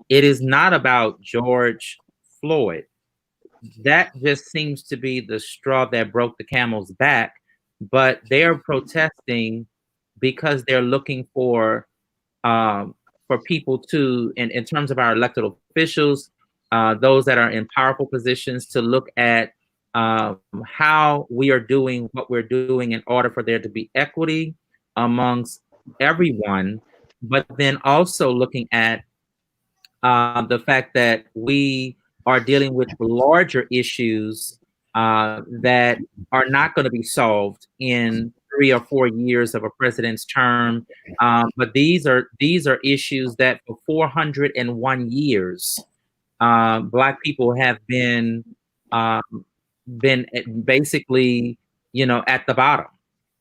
It is not about George Floyd. That just seems to be the straw that broke the camel's back. But they're protesting because they're looking for people to, in terms of our elected officials, those that are in powerful positions, to look at how we are doing what we're doing in order for there to be equity amongst everyone, but then also looking at the fact that we are dealing with larger issues that are not going to be solved in 3 or 4 years of a president's term. But these are issues that for 401 years, Black people have been basically, at the bottom.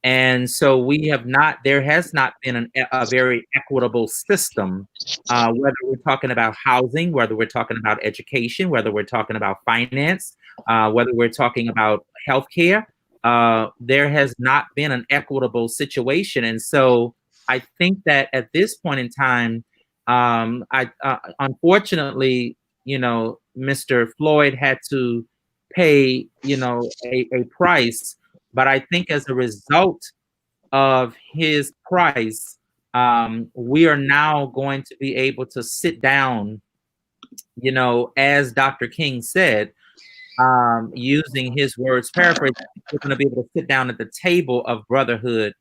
And so there has not been a very equitable system, whether we're talking about housing, whether we're talking about education, whether we're talking about finance, whether we're talking about healthcare. There has not been an equitable situation. And so I think that at this point in time, unfortunately, Mr. Floyd had to pay, a price. But I think as a result of his price, we are now going to be able to sit down, as Dr. King said, using his words, paraphrase, we're going to be able to sit down at the table of brotherhood,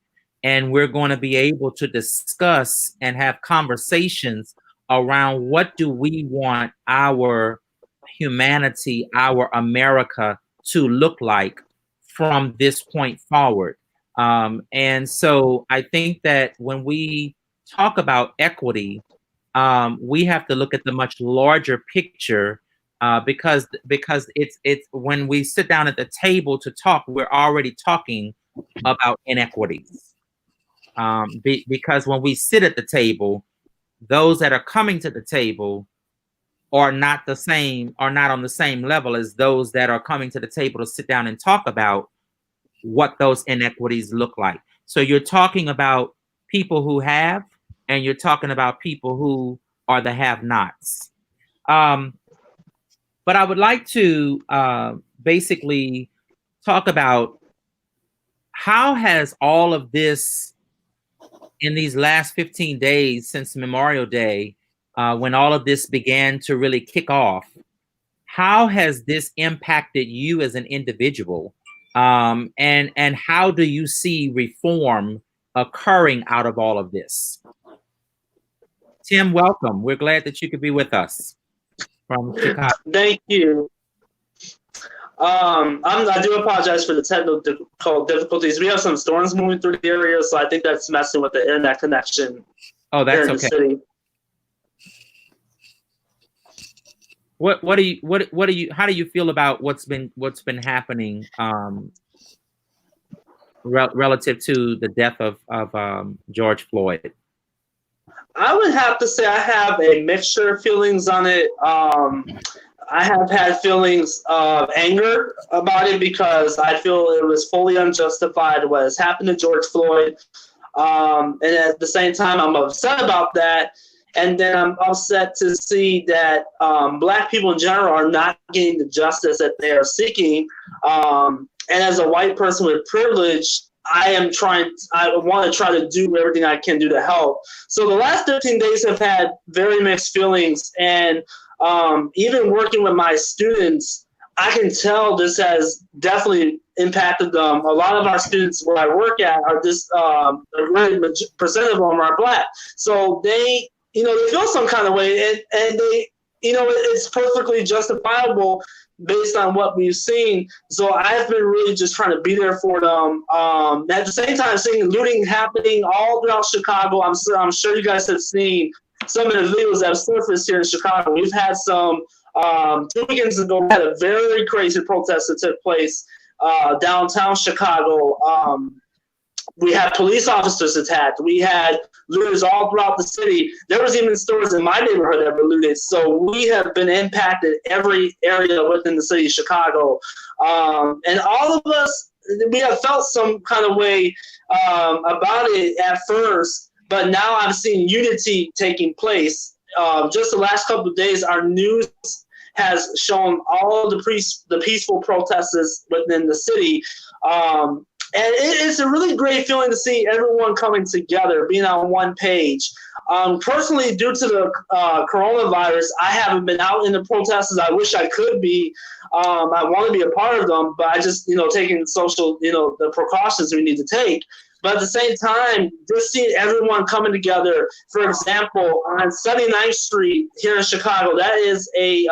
and we're going to be able to discuss and have conversations around what do we want our humanity, our America to look like from this point forward. And so I think that when we talk about equity, we have to look at the much larger picture, because it's when we sit down at the table to talk, we're already talking about inequities. Because when we sit at the table, those that are coming to the table are not on the same level as those that are coming to the table to sit down and talk about what those inequities look like. So you're talking about people who have, and you're talking about people who are the have-nots. But I would like to basically talk about how has all of this in these last 15 days since Memorial Day, when all of this began to really kick off, how has this impacted you as an individual? And how do you see reform occurring out of all of this? Tim, welcome. We're glad that you could be with us from Chicago. Thank you. I do apologize for the technical difficulties. We have some storms moving through the area, so I think that's messing with the internet connection. Oh, that's okay. City. How do you feel about what's been happening relative to the death of George Floyd? I would have to say I have a mixture of feelings on it. I have had feelings of anger about it because I feel it was fully unjustified what has happened to George Floyd. And at the same time, I'm upset about that. And then I'm upset to see that Black people in general are not getting the justice that they are seeking. And as a white person with privilege, I want to try to do everything I can do to help. So the last 15 days have had very mixed feelings. And even working with my students, I can tell this has definitely impacted them. A lot of our students where I work at are a great percent of them are Black. So they feel some kind of way, and they, it's perfectly justifiable based on what we've seen. So I've been really just trying to be there for them. At the same time, seeing looting happening all throughout Chicago. I'm sure you guys have seen some of the videos that have surfaced here in Chicago. We've had some 2 weekends ago. We had a very crazy protest that took place downtown Chicago. We had police officers attacked. We had looters all throughout the city. There was even stores in my neighborhood that were looted. So we have been impacted every area within the city of Chicago. And all of us, we have felt some kind of way about it at first, but now I'm seeing unity taking place. Just the last couple of days, our news has shown all the peaceful protests within the city. And it's a really great feeling to see everyone coming together, being on one page. Personally, due to the coronavirus, I haven't been out in the protests. I wish I could be. I want to be a part of them, but I just, taking social, the precautions we need to take. But at the same time, just seeing everyone coming together, for example, on 79th Street here in Chicago, that is a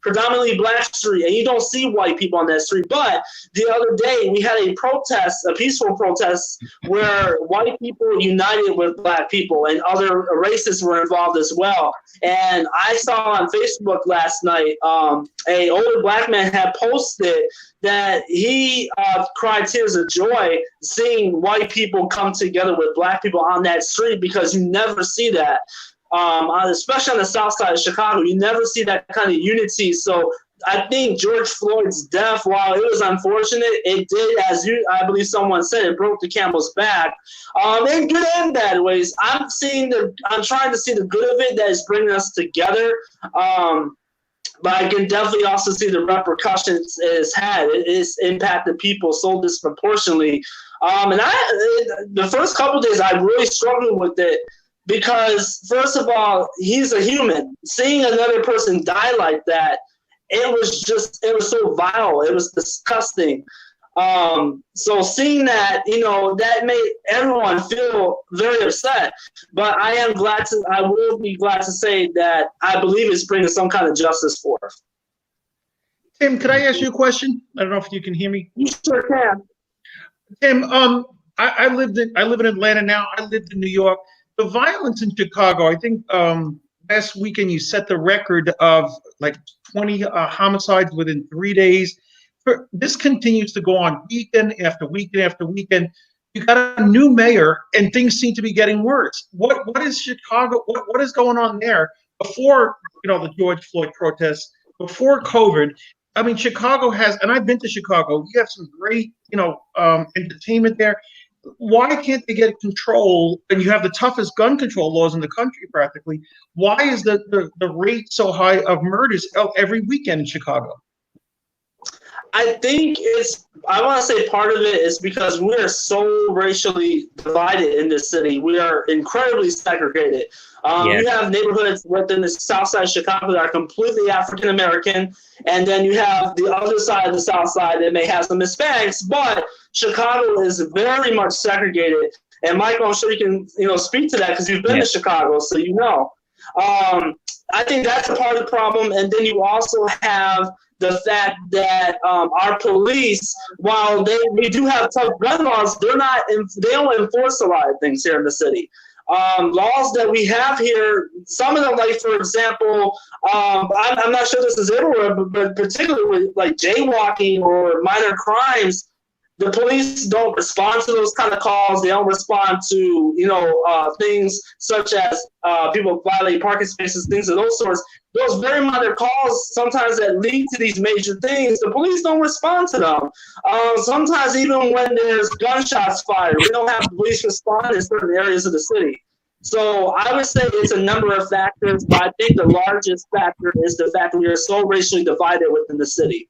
predominantly black street, and you don't see white people on that street. But the other day we had a protest, a peaceful protest, where white people united with black people, and other racists were involved as well. And I saw on Facebook last night, a older black man had posted that he cried tears of joy seeing white people come together with black people on that street, because you never see that. Especially on the south side of Chicago, you never see that kind of unity. So I think George Floyd's death, while it was unfortunate, it did, I believe someone said, it broke the camel's back. In good and bad ways. I'm trying to see the good of it that is bringing us together. But I can definitely also see the repercussions it has had. It has impacted people so disproportionately. And the first couple of days, I really struggled with it. Because, first of all, he's a human. Seeing another person die like that, it was so vile. It was disgusting. So seeing that, that made everyone feel very upset. But I will be glad to say that I believe it's bringing some kind of justice for us. Tim, could I ask you a question? I don't know if you can hear me. You sure can. Tim, I live in Atlanta now. I lived in New York. The violence in Chicago, I think last weekend you set the record of like 20 homicides within 3 days. This continues to go on weekend after weekend after weekend. You got a new mayor, and things seem to be getting worse. What is Chicago? What is going on there? Before the George Floyd protests, before COVID, I mean, Chicago has, and I've been to Chicago. You have some great entertainment there. Why can't they get control? And you have the toughest gun control laws in the country, practically. Why is the rate so high of murders every weekend in Chicago? I think I want to say part of it is because we are so racially divided in this city. We are incredibly segregated. You have neighborhoods within the south side of Chicago that are completely African American, and then you have the other side of the south side that may have some Hispanics, but Chicago is very much segregated. And Michael, I'm sure you can speak to that because you've been to Chicago, so you know. I think that's a part of the problem, and then you also have the fact that our police, while we do have tough gun laws, they don't enforce a lot of things here in the city. Laws that we have here, some of them, like for example, I'm not sure this is everywhere, but particularly with like jaywalking or minor crimes, the police don't respond to those kind of calls. They don't respond to things such as people violating parking spaces, things of those sorts. Those very minor calls sometimes that lead to these major things, the police don't respond to them. Sometimes even when there's gunshots fired, we don't have police respond in certain areas of the city. So I would say it's a number of factors, but I think the largest factor is the fact that we are so racially divided within the city.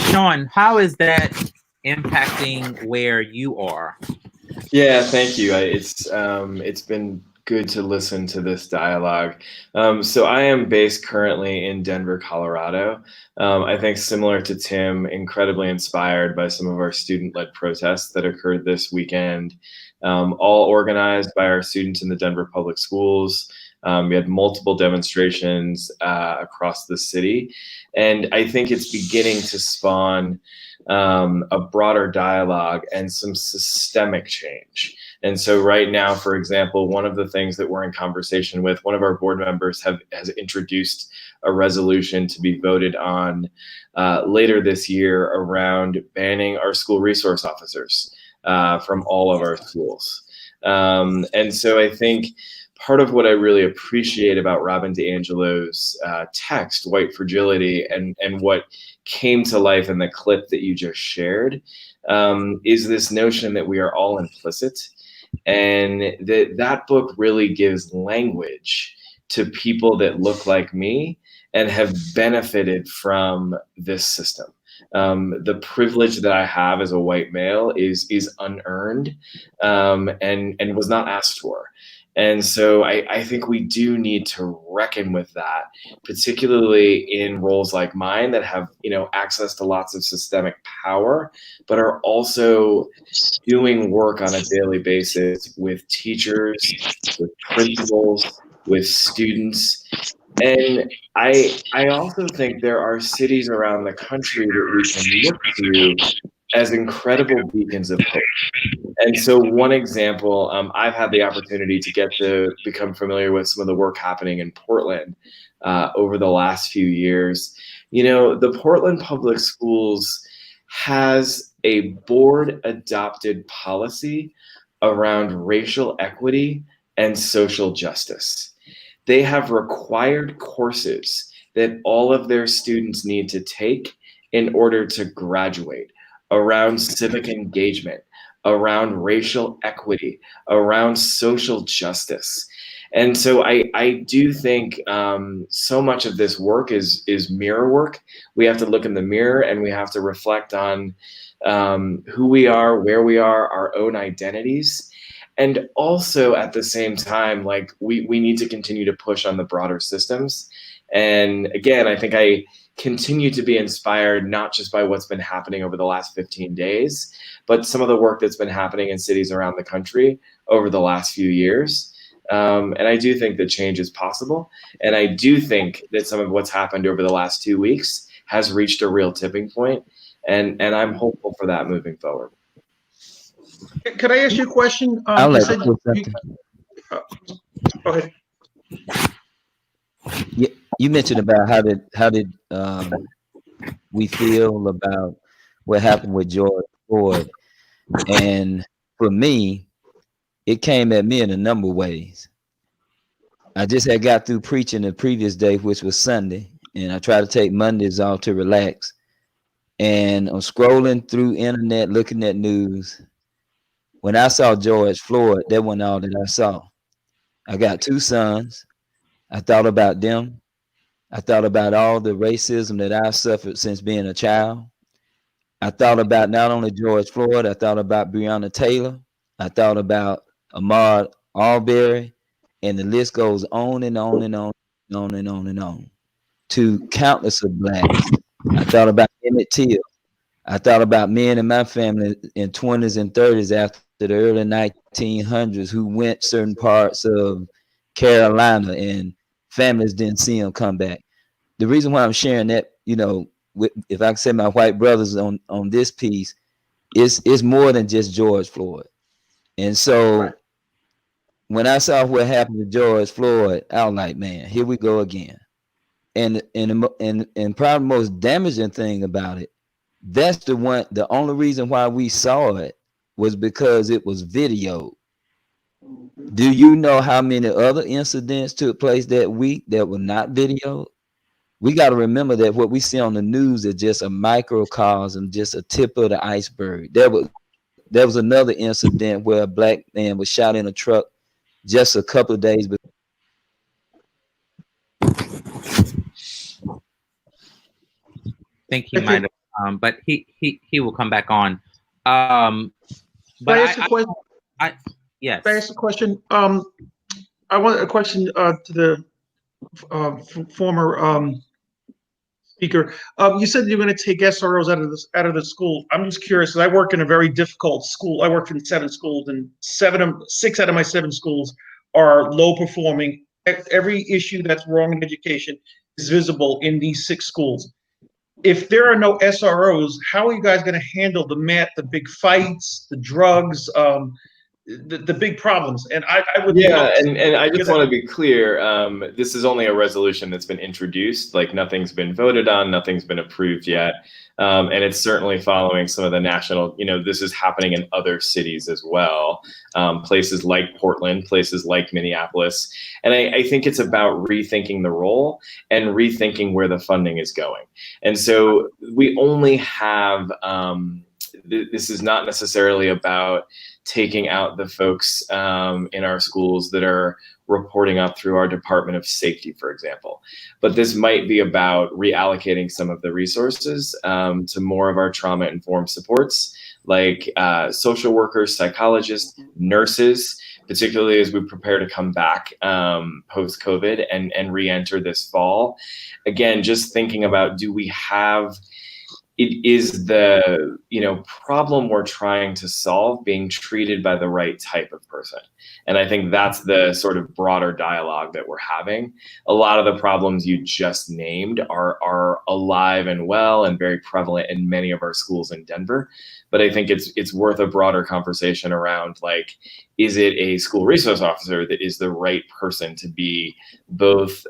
Sean, how is that impacting where you are? Yeah, thank you. It's been good to listen to this dialogue. So I am based currently in Denver, Colorado. I think similar to Tim, incredibly inspired by some of our student-led protests that occurred this weekend, all organized by our students in the Denver Public Schools. We had multiple demonstrations across the city, and I think it's beginning to spawn a broader dialogue and some systemic change. And so right now, for example, one of the things that we're in conversation with, one of our board members has introduced a resolution to be voted on later this year around banning our school resource officers from all of our schools. And so I think part of what I really appreciate about Robin DiAngelo's text, White Fragility, and what came to life in the clip that you just shared, is this notion that we are all implicit, and that book really gives language to people that look like me and have benefited from this system. The privilege that I have as a white male is unearned and was not asked for. And so I think we do need to reckon with that, particularly in roles like mine that have, access to lots of systemic power, but are also doing work on a daily basis with teachers, with principals, with students, And I also think there are cities around the country that we can look to as incredible beacons of hope. And so one example, I've had the opportunity to get to become familiar with some of the work happening in Portland over the last few years. You know, the Portland Public Schools has a board adopted policy around racial equity and social justice. They have required courses that all of their students need to take in order to graduate around civic engagement, around racial equity, around social justice. And so I do think so much of this work is mirror work. We have to look in the mirror and we have to reflect on who we are, where we are, our own identities. And also at the same time, like we need to continue to push on the broader systems. And again, I think I continue to be inspired not just by what's been happening over the last 15 days, but some of the work that's been happening in cities around the country over the last few years. And I do think that change is possible. And I do think that some of what's happened over the last 2 weeks has reached a real tipping point. And I'm hopeful for that moving forward. Could I ask you a question? I'll You let said you say something. go ahead. You mentioned about how did we feel about what happened with George Floyd, and for me, it came at me in a number of ways. I just had got through preaching the previous day, which was Sunday, and I try to take Mondays off to relax. And I'm scrolling through internet, looking at news. When I saw George Floyd, that wasn't all that I saw. I got 2 sons. I thought about them. I thought about all the racism that I've suffered since being a child. I thought about not only George Floyd, I thought about Breonna Taylor. I thought about Ahmaud Arbery, and the list goes on and on and on and on and on and on to countless of blacks. I thought about Emmett Till. I thought about men in my family in 20s and 30s after the early 1900s who went certain parts of Carolina and families didn't see them come back. The reason why I'm sharing that, you know, if I can say my white brothers on this piece, is more than just George Floyd. And so when I saw what happened to George Floyd, I was like, man, here we go again. And probably the most damaging thing about it, that's the only reason why we saw it was because it was videoed. Do you know how many other incidents took place that week that were not videoed? We got to remember that what we see on the news is just a microcosm, just a tip of the iceberg. There was another incident where a black man was shot in a truck just a couple of days before. I think he might have, but he will come back on. But I ask a question? Yes. Can I ask a question? I want a question to the former speaker. You said you're going to take SROs out of the school. I'm just curious. I work in a very difficult school. I work in 7 schools, and 6 out of my 7 schools are low performing. Every issue that's wrong in education is visible in these 6 schools. If there are no SROs, how are you guys going to handle the big fights, the drugs, the big problems? And I would and I just want to be clear, this is only a resolution that's been introduced, like nothing's been voted on, nothing's been approved yet, and it's certainly following some of the national, this is happening in other cities as well, places like Portland, places like Minneapolis, and I think it's about rethinking the role and rethinking where the funding is going. And so we only have, this is not necessarily about taking out the folks in our schools that are reporting up through our Department of Safety, for example. But this might be about reallocating some of the resources to more of our trauma-informed supports, like social workers, psychologists, nurses, particularly as we prepare to come back post-COVID and re-enter this fall. Again, just thinking about, do we have it is the, problem we're trying to solve being treated by the right type of person. And I think that's the sort of broader dialogue that we're having. A lot of the problems you just named are alive and well and very prevalent in many of our schools in Denver. But I think it's worth a broader conversation around, like, is it a school resource officer that is the right person to be both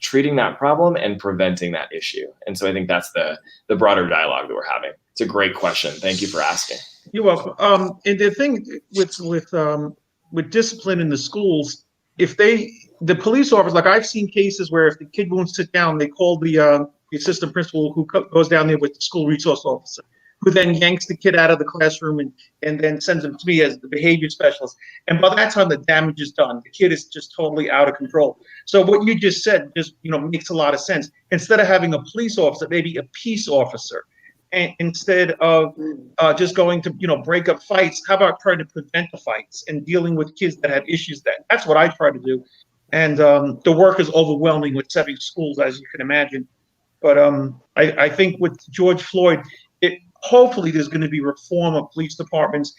treating that problem and preventing that issue? And so I think that's the broader dialogue that we're having. It's a great question. Thank you for asking. You're welcome. And the thing with discipline in the schools, if the police officers, like I've seen cases where if the kid won't sit down, they call the assistant principal who goes down there with the school resource officer, who then yanks the kid out of the classroom and then sends him to me as the behavior specialist. And by that time, the damage is done. The kid is just totally out of control. So what you just said just makes a lot of sense. Instead of having a police officer, maybe a peace officer. And instead of just going to break up fights, how about trying to prevent the fights and dealing with kids that have issues? That's what I try to do. And the work is overwhelming with 70 schools, as you can imagine. But I think with George Floyd, hopefully there's going to be reform of police departments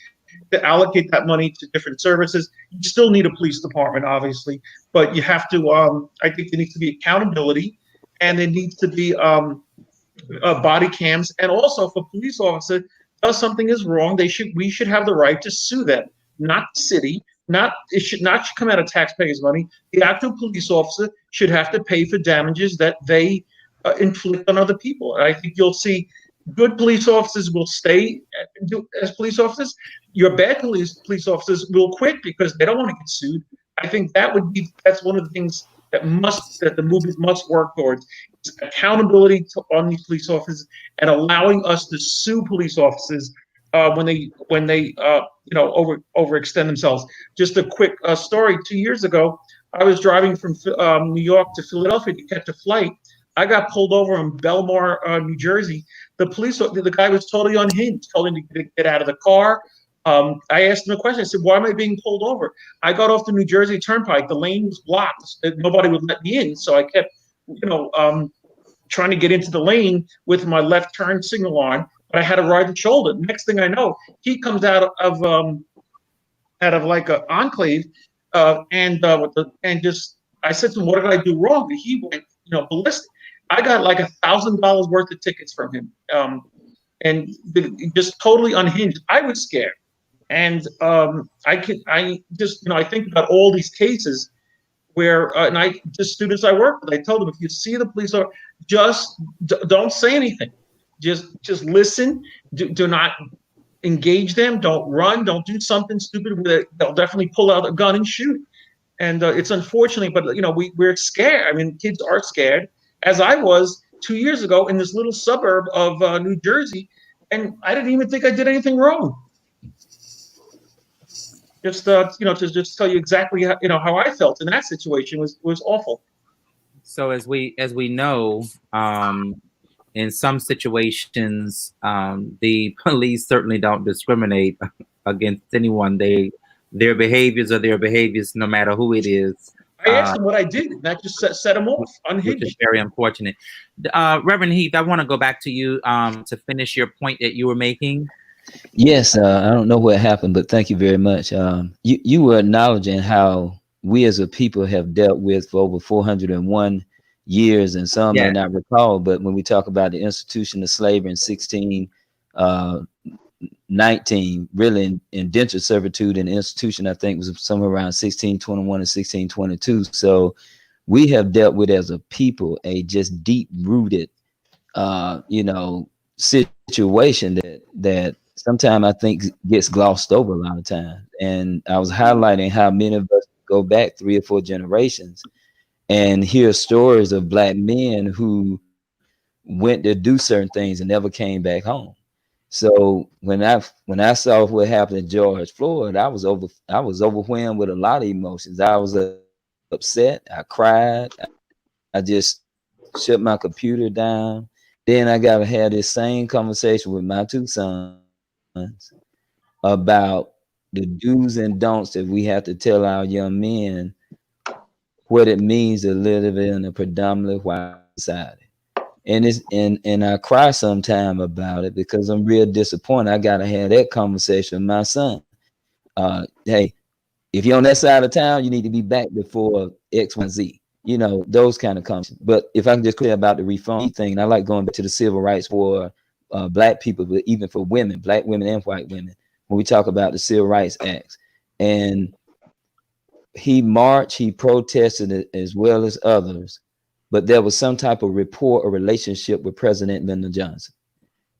to allocate that money to different services. You still need a police department, obviously, but you have to. I think there needs to be accountability, and there needs to be body cams, and also if a police officer does something is wrong, we should have the right to sue them, not the city. It should not come out of taxpayers' money. The actual police officer should have to pay for damages that they inflict on other people. And I think you'll see good police officers will stay as police officers. Your bad police officers will quit because they don't want to get sued. I think that's one of the things that the movement must work towards, is accountability on these police officers and allowing us to sue police officers when they overextend themselves. Just a quick story. 2 years ago, I was driving from New York to Philadelphia to catch a flight. I got pulled over in Belmar, New Jersey. The guy was totally unhinged, told him to get out of the car. I asked him a question. I said, why am I being pulled over? I got off the New Jersey Turnpike. The lane was blocked. Nobody would let me in. So I kept, trying to get into the lane with my left turn signal on, but I had a right shoulder. Next thing I know, he comes out of like an enclave, and I said to him, what did I do wrong? And he went, ballistic. I got like $1,000 worth of tickets from him, and just totally unhinged. I was scared. And I think about all these cases where, students I work with, I told them, if you see the police, just don't say anything. Just listen. Do not engage them. Don't run. Don't do something stupid. They'll definitely pull out a gun and shoot. And it's unfortunate, but we're scared. I mean, kids are scared, as I was 2 years ago in this little suburb of New Jersey, and I didn't even think I did anything wrong. Just to just tell you exactly how I felt in that situation was awful. So as we know, in some situations, the police certainly don't discriminate against anyone. Their behaviors are their behaviors, no matter who it is. I asked them what I did, and that just set them off, unhinged. Which is very unfortunate. Reverend Heath, I want to go back to you to finish your point that you were making. Yes, I don't know what happened, but thank you very much. You were acknowledging how we as a people have dealt with for over 401 years, and some may not recall, but when we talk about the institution of slavery in 1619, really indentured servitude in the institution, I think, was somewhere around 1621 and 1622. So we have dealt with, as a people, a just deep-rooted, situation that sometimes I think gets glossed over a lot of times. And I was highlighting how many of us go back 3 or 4 generations and hear stories of Black men who went to do certain things and never came back home. So when I saw what happened to George Floyd, I was overwhelmed with a lot of emotions. I was upset. I cried. I just shut my computer down. Then I got to have this same conversation with my 2 sons about the do's and don'ts that we have to tell our young men, what it means to live in a predominantly white society. And I cry sometime about it because I'm real disappointed. I gotta have that conversation with my son. Hey, if you're on that side of town, you need to be back before X, Y, Z. You know, those kind of conversations. But if I can just clear about the reform thing, I like going back to the civil rights for black people, but even for women, black women and white women, when we talk about the Civil Rights Acts. And he marched, he protested it as well as others, but there was some type of rapport or relationship with President Lyndon Johnson.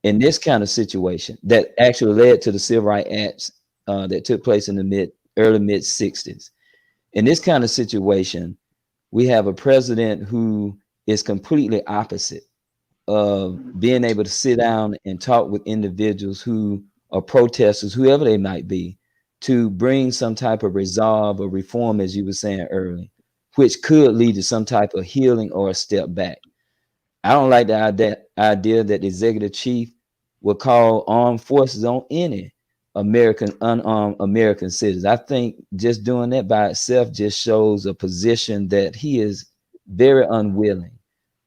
In this kind of situation that actually led to the Civil Rights Acts that took place in the early mid 60s. In this kind of situation, we have a president who is completely opposite of being able to sit down and talk with individuals who are protesters, whoever they might be, to bring some type of resolve or reform, as you were saying earlier, which could lead to some type of healing or a step back. I don't like the idea that the executive chief will call armed forces on any unarmed American citizens. I think just doing that by itself just shows a position that he is very unwilling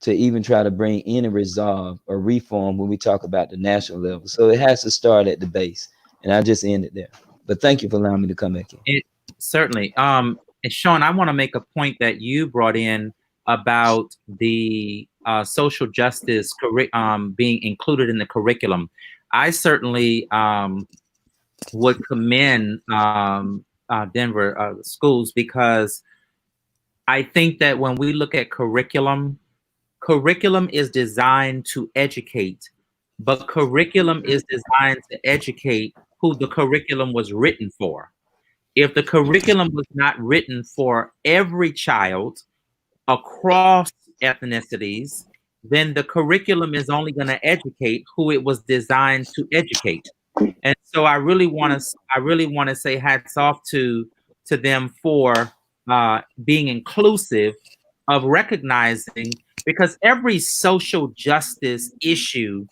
to even try to bring any resolve or reform when we talk about the national level. So it has to start at the base. And I just end it there. But thank you for allowing me to come back in. It certainly. And Sean, I want to make a point that you brought in about the social justice being included in the curriculum. I certainly would commend Denver schools, because I think that when we look at curriculum is designed to educate, but curriculum is designed to educate who the curriculum was written for. If the curriculum was not written for every child across ethnicities, then the curriculum is only going to educate who it was designed to educate. And so I really want to say hats off to them for being inclusive, of recognizing, because every social justice issue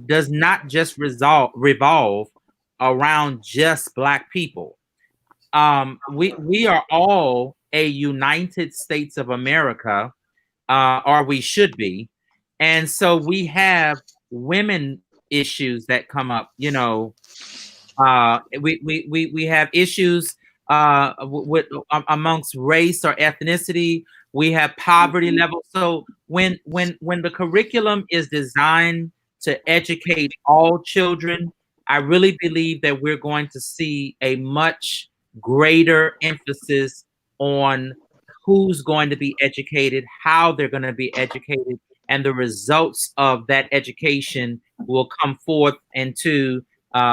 does not just revolve around just Black people. We are all a United States of America, or we should be. And so we have women issues that come up, you know. We have issues with amongst race or ethnicity. We have poverty level. So when the curriculum is designed to educate all children, I really believe that we're going to see a much greater emphasis on who's going to be educated, how they're going to be educated, and the results of that education will come forth into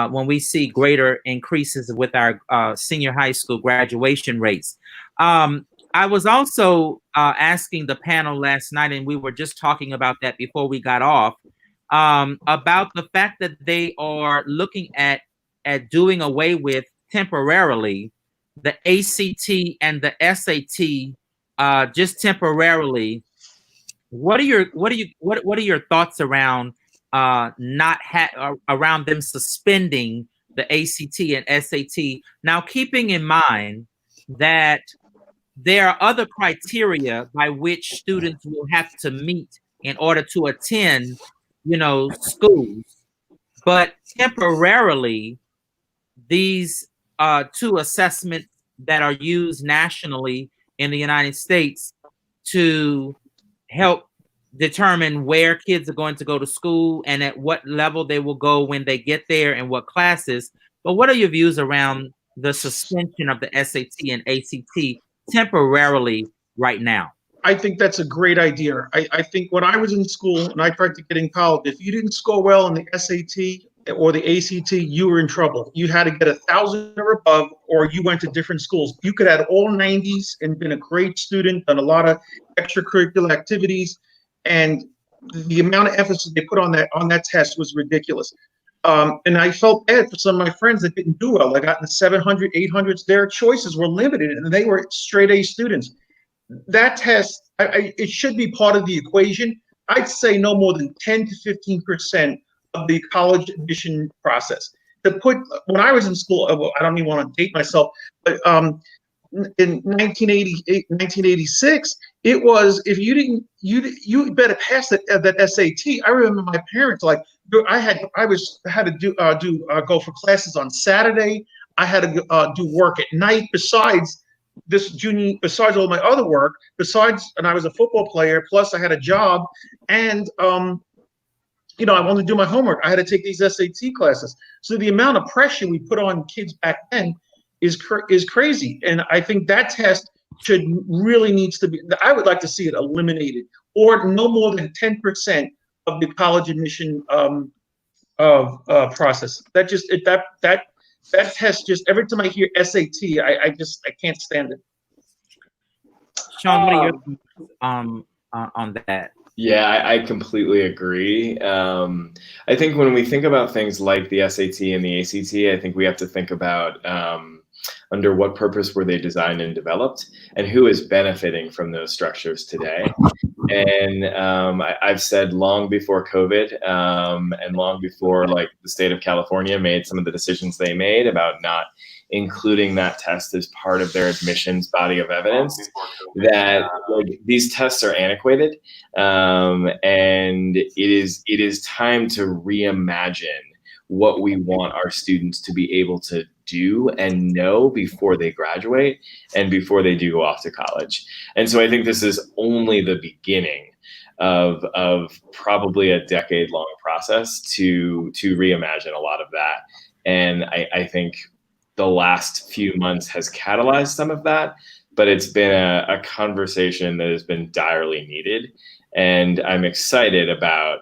when we see greater increases with our senior high school graduation rates. I was also asking the panel last night, and we were just talking about that before we got off, about the fact that they are looking at doing away with temporarily the ACT and the SAT, just temporarily. What are your thoughts around around them suspending the ACT and SAT? Now, keeping in mind that there are other criteria by which students will have to meet in order to attend, you know, schools, but temporarily, these two assessments that are used nationally in the United States to help determine where kids are going to go to school and at what level they will go when they get there and what classes. But what are your views around the suspension of the SAT and ACT temporarily right now? I think that's a great idea. I think when I was in school and I tried to get in college, if you didn't score well in the SAT or the ACT, you were in trouble. You had to get 1,000 or above, or you went to different schools. You could have all 90s and been a great student, done a lot of extracurricular activities, and the amount of emphasis they put on that test was ridiculous. And I felt bad for some of my friends that didn't do well. They got in the 700, 800s. Their choices were limited, and they were straight A students. That test, it should be part of the equation. I'd say no more than 10 to 15% of the college admission process. When I was in school, I don't even want to date myself, but in 1988, 1986, it was if you didn't, you better pass that SAT. I remember my parents like I had to go for classes on Saturday. I had to do work at night besides besides all my other work. And I was a football player. Plus, I had a job, and I wanted to do my homework. I had to take these SAT classes. So the amount of pressure we put on kids back then is crazy. And I think that test needs to be, I would like to see it eliminated, or no more than 10% of the college admission process. That test, just every time I hear SAT, I can't stand it. Sean, what are your thoughts on that? Yeah, I completely agree. I think when we think about things like the SAT and the ACT, I think we have to think about under what purpose were they designed and developed, and who is benefiting from those structures today. And I've said long before COVID and long before like the state of California made some of the decisions they made about not including that test as part of their admissions body of evidence, that like, these tests are antiquated, and it is time to reimagine what we want our students to be able to do and know before they graduate and before they do go off to college. And so I think this is only the beginning of probably a decade-long process to reimagine a lot of that. And I think the last few months has catalyzed some of that, but it's been a conversation that has been direly needed. And I'm excited about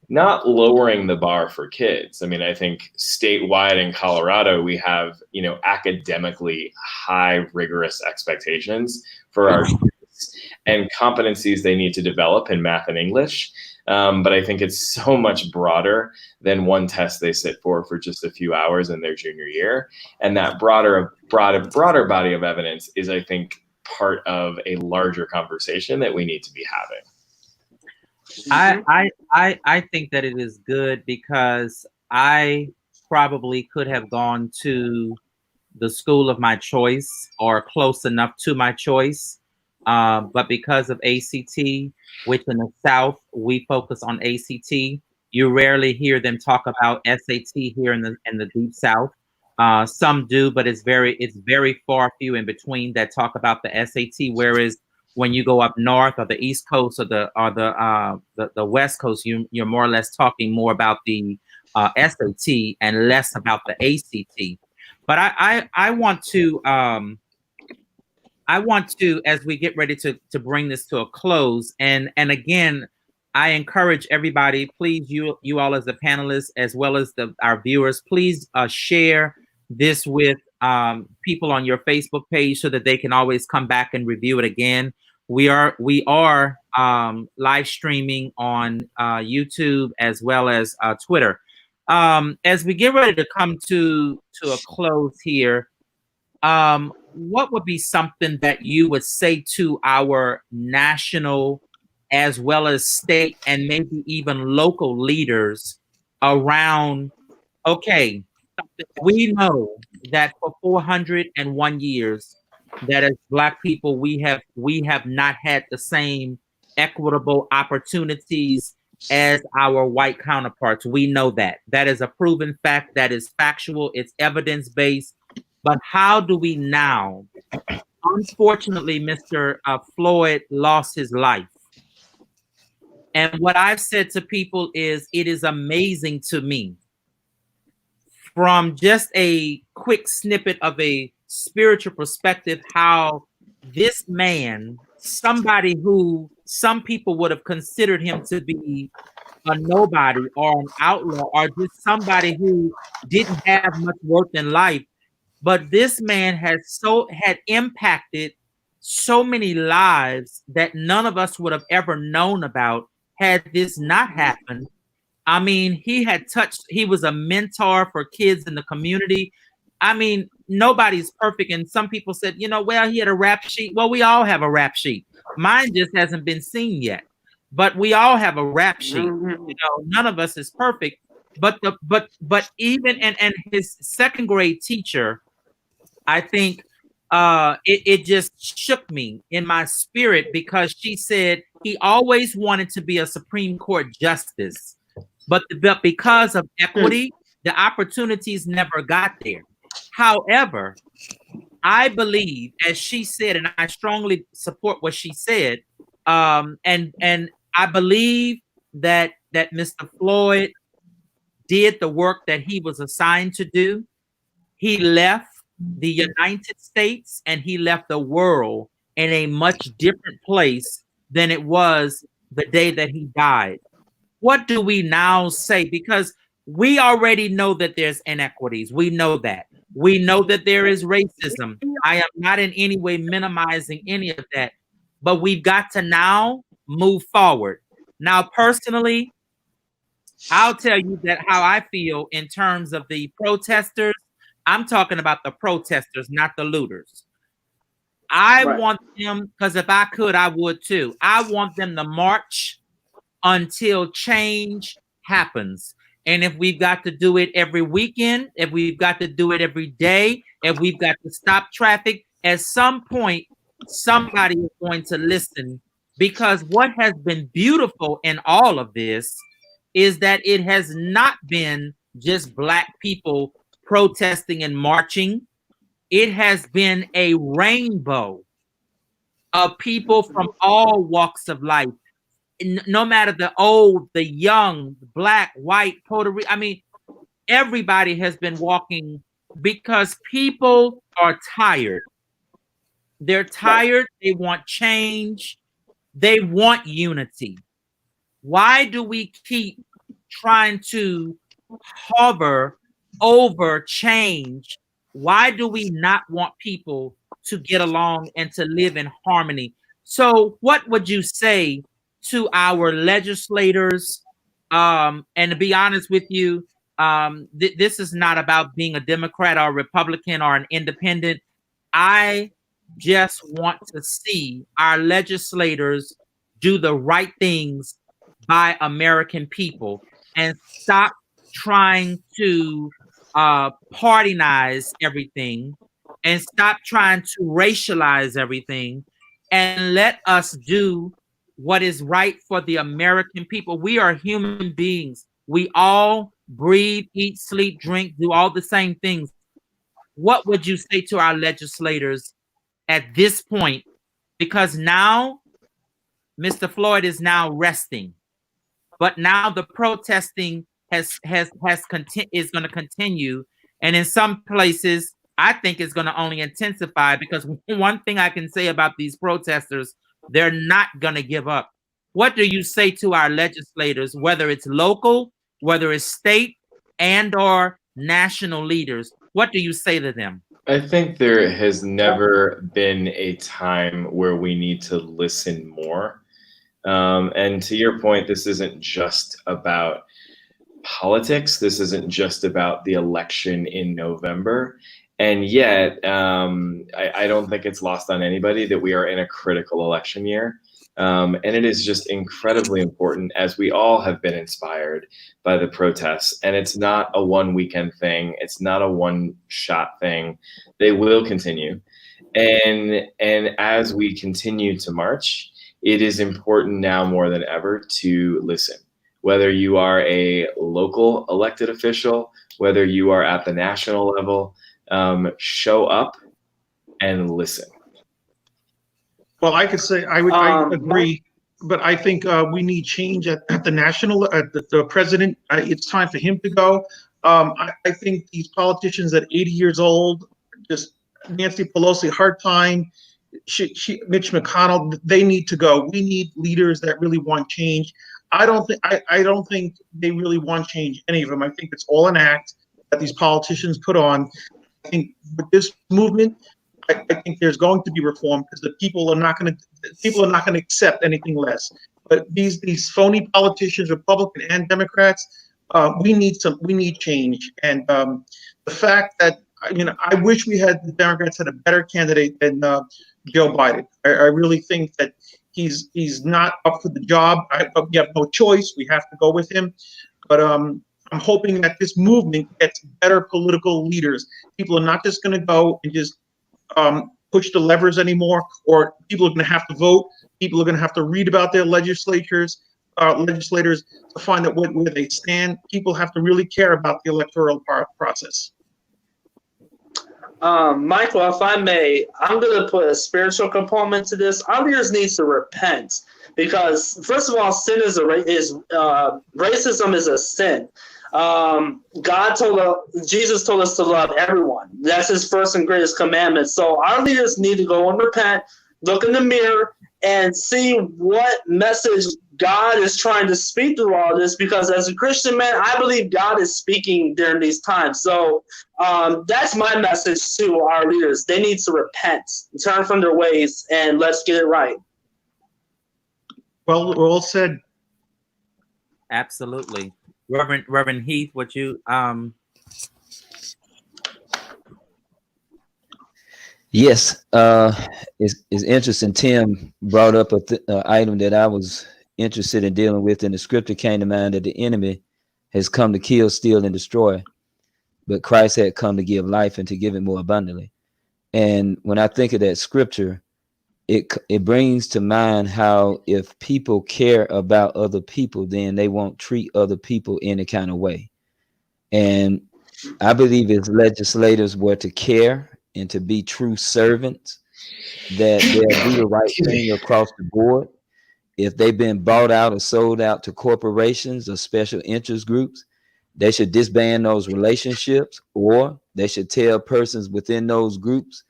not lowering the bar for kids. I mean, I think statewide in Colorado, we have, academically high, rigorous expectations for our students and competencies they need to develop in math and English. But I think it's so much broader than one test they sit for just a few hours in their junior year. And that broader body of evidence is, I think, part of a larger conversation that we need to be having. I think that it is good because I probably could have gone to the school of my choice or close enough to my choice. But because of ACT, which in the South, we focus on ACT, you rarely hear them talk about SAT here in the Deep South. Some do, but it's very far few in between that talk about the SAT. Whereas when you go up north or the East Coast or the West Coast, you're more or less talking more about the SAT and less about the ACT. But I want to, as we get ready to bring this to a close, and again, I encourage everybody, please, you all as the panelists, as well as our viewers, please share this with people on your Facebook page so that they can always come back and review it again. We are live streaming on YouTube as well as Twitter. As we get ready to come to a close here, what would be something that you would say to our national as well as state and maybe even local leaders around, okay, we know that for 401 years that as Black people, we have not had the same equitable opportunities as our white counterparts. We know that. That is a proven fact. That is factual. It's evidence-based. But how do we now? Unfortunately, Mr. Floyd lost his life. And what I've said to people is, it is amazing to me, from just a quick snippet of a spiritual perspective, how this man, somebody who some people would have considered him to be a nobody or an outlaw or just somebody who didn't have much worth in life, but this man had impacted so many lives that none of us would have ever known about had this not happened. I mean, he was a mentor for kids in the community. I mean, nobody's perfect. And some people said, well, he had a rap sheet. Well, we all have a rap sheet. Mine just hasn't been seen yet, but we all have a rap sheet. None of us is perfect. But even and his second grade teacher, I think it just shook me in my spirit because she said he always wanted to be a Supreme Court justice, but because of equity, the opportunities never got there. However, I believe, as she said, and I strongly support what she said, and I believe that Mr. Floyd did the work that he was assigned to do. He left the United States and he left the world in a much different place than it was the day that he died. What do we now say? Because we already know that there's inequities. We know that. We know that there is racism. I am not in any way minimizing any of that, but we've got to now move forward. Now, personally, I'll tell you that how I feel in terms of the protesters. I'm talking about the protesters, not the looters. I want them, because if I could, I would too. I want them to march until change happens. And if we've got to do it every weekend, if we've got to do it every day, if we've got to stop traffic, at some point, somebody is going to listen. Because what has been beautiful in all of this is that it has not been just Black people protesting and marching. It has been a rainbow of people from all walks of life, no matter the old, the young, Black, white, Puerto Rican. I mean, everybody has been walking because people are tired. They're tired. They want change. They want unity. Why do we keep trying to hover over change? Why do we not want people to get along and to live in harmony? So what would you say to our legislators? And to be honest with you, this is not about being a Democrat or a Republican or an independent. I just want to see our legislators do the right things by American people and stop trying to partionize everything and stop trying to racialize everything and let us do what is right for the American people. We are human beings. We all breathe, eat, sleep, drink, do all the same things. What would you say to our legislators at this point? Because now Mr. Floyd is now resting, but now the protesting is going to continue, and in some places, I think it's going to only intensify. Because one thing I can say about these protesters, they're not going to give up. What do you say to our legislators, whether it's local, whether it's state, and or national leaders? What do you say to them? I think there has never been a time where we need to listen more. And to your point, this isn't just about politics. This isn't just about the election in November. And yet, I don't think it's lost on anybody that we are in a critical election year. And it is just incredibly important, as we all have been inspired by the protests. And it's not a one weekend thing. It's not a one shot thing. They will continue. And as we continue to march, it is important now more than ever to listen. Whether you are a local elected official, whether you are at the national level, show up and listen. Well, I could say I agree, but I think we need change at the national. The president, it's time for him to go. I think these politicians at 80 years old, just Nancy Pelosi, hard time. Mitch McConnell, they need to go. We need leaders that really want change. I don't think they really want change, any of them. I think it's all an act that these politicians put on. I think with this movement, I think there's going to be reform, because the people are not going to accept anything less. But these phony politicians, Republican and Democrats, we need change. And the fact that, I wish the Democrats had a better candidate than Joe Biden. I really think that he's not up for the job. We have no choice. We have to go with him. But I'm hoping that this movement gets better political leaders. People are not just going to go and just push the levers anymore, or people are going to have to vote. People are going to have to read about their legislators to find out where they stand. People have to really care about the electoral process. Michael, if I may, I'm going to put a spiritual component to this. Our leaders need to repent because, first of all, racism is a sin. Jesus told us to love everyone. That's his first and greatest commandment. So our leaders need to go and repent, look in the mirror, and see what message God is trying to speak through all this, because as a Christian man, I believe God is speaking during these times. So that's my message to our leaders. They need to repent, turn from their ways, and let's get it right. Well said. Absolutely. Reverend Heath, what you Yes, it's interesting. Tim brought up an item that I was interested in dealing with, and the scripture came to mind that the enemy has come to kill, steal, and destroy, but Christ had come to give life and to give it more abundantly. And when I think of that scripture, it brings to mind how if people care about other people, then they won't treat other people any kind of way. And I believe if legislators were to care and to be true servants, that they'll do the right thing across the board. If they've been bought out or sold out to corporations or special interest groups, they should disband those relationships, or they should tell persons within those groups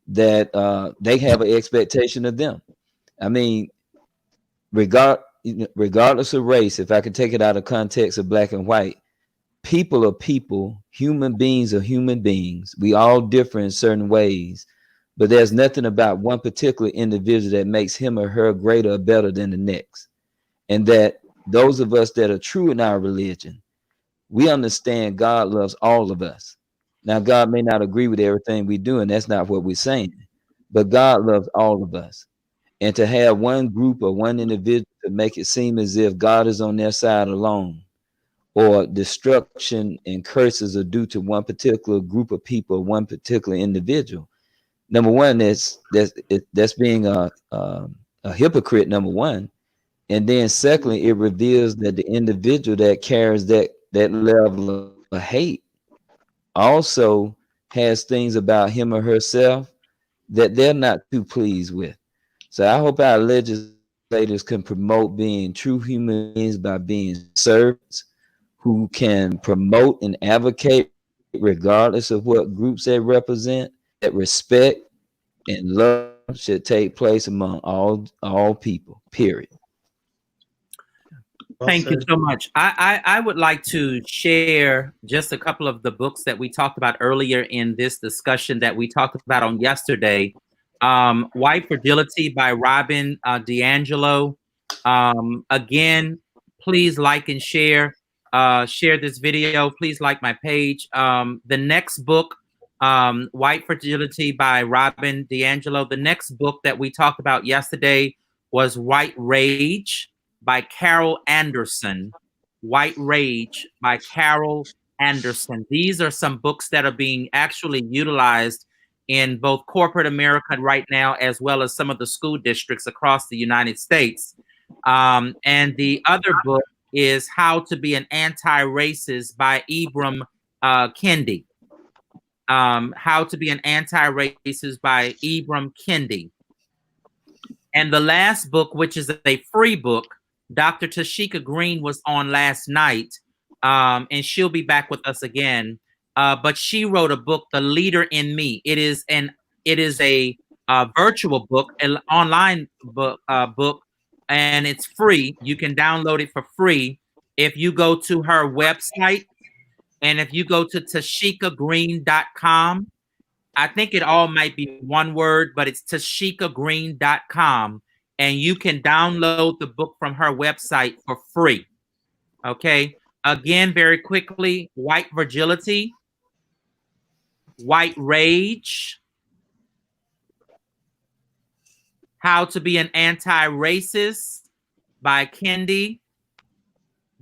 that they have an expectation of them. I mean, regardless of race, if I can take it out of context of black and white, people are people, human beings are human beings. We all differ in certain ways, but there's nothing about one particular individual that makes him or her greater or better than the next. And that those of us that are true in our religion, we understand God loves all of us. Now, God may not agree with everything we do, and that's not what we're saying, but God loves all of us. And to have one group or one individual to make it seem as if God is on their side alone, or destruction and curses are due to one particular group of people, one particular individual. Number one, that's being a hypocrite, number one. And then secondly, it reveals that the individual that carries that level of hate also has things about him or herself that they're not too pleased with. So I hope our legislators can promote being true human beings by being servants who can promote and advocate regardless of what groups they represent, that respect and love should take place among all people, period. Thank you so much. I would like to share just a couple of the books that we talked about earlier in this discussion that we talked about on yesterday. White Fragility by Robin DiAngelo. Again, please like and share this video. Please like my page. The next book, White Fragility by Robin DiAngelo. The next book that we talked about yesterday was White Rage by Carol Anderson. White Rage by Carol Anderson. These are some books that are being actually utilized in both corporate America right now, as well as some of the school districts across the United States. And the other book is How to Be an Anti-Racist by Ibram Kendi. How to Be an Anti-Racist by Ibram Kendi. And the last book, which is a free book, Dr. Tashika Green was on last night, and she'll be back with us again. But she wrote a book, The Leader in Me. It is a virtual book, an online book, and it's free. You can download it for free if you go to her website, and if you go to tashikagreen.com. I think it all might be one word, but it's tashikagreen.com. And you can download the book from her website for free. Okay. Again, very quickly, White Fragility, White Rage, How to Be an Anti-Racist by Kendi,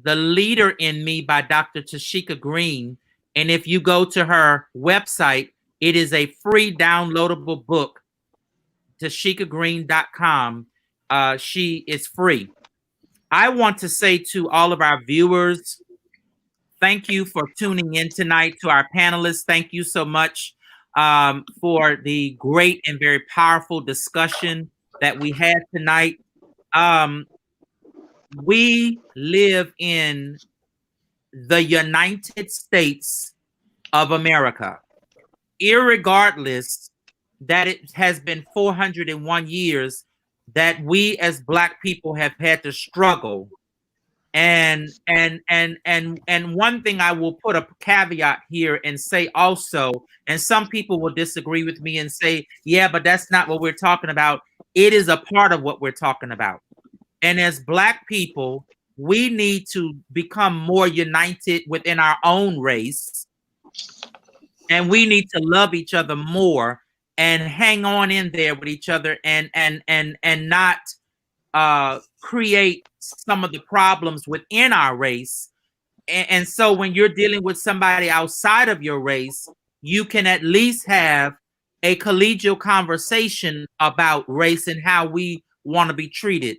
The Leader in Me by Dr. Tashika Green. And if you go to her website, it is a free downloadable book tashikagreen.com. She is free. I want to say to all of our viewers, thank you for tuning in tonight. To our panelists, thank you so much for the great and very powerful discussion that we had tonight. We live in the United States of America, irregardless that it has been 401 years that we as Black people have had to struggle. And one thing I will put a caveat here and say also, and some people will disagree with me and say, yeah, but that's not what we're talking about. It is a part of what we're talking about. And as Black people, we need to become more united within our own race. And we need to love each other more and hang on in there with each other and not create some of the problems within our race. And so when you're dealing with somebody outside of your race, you can at least have a collegial conversation about race and how we want to be treated.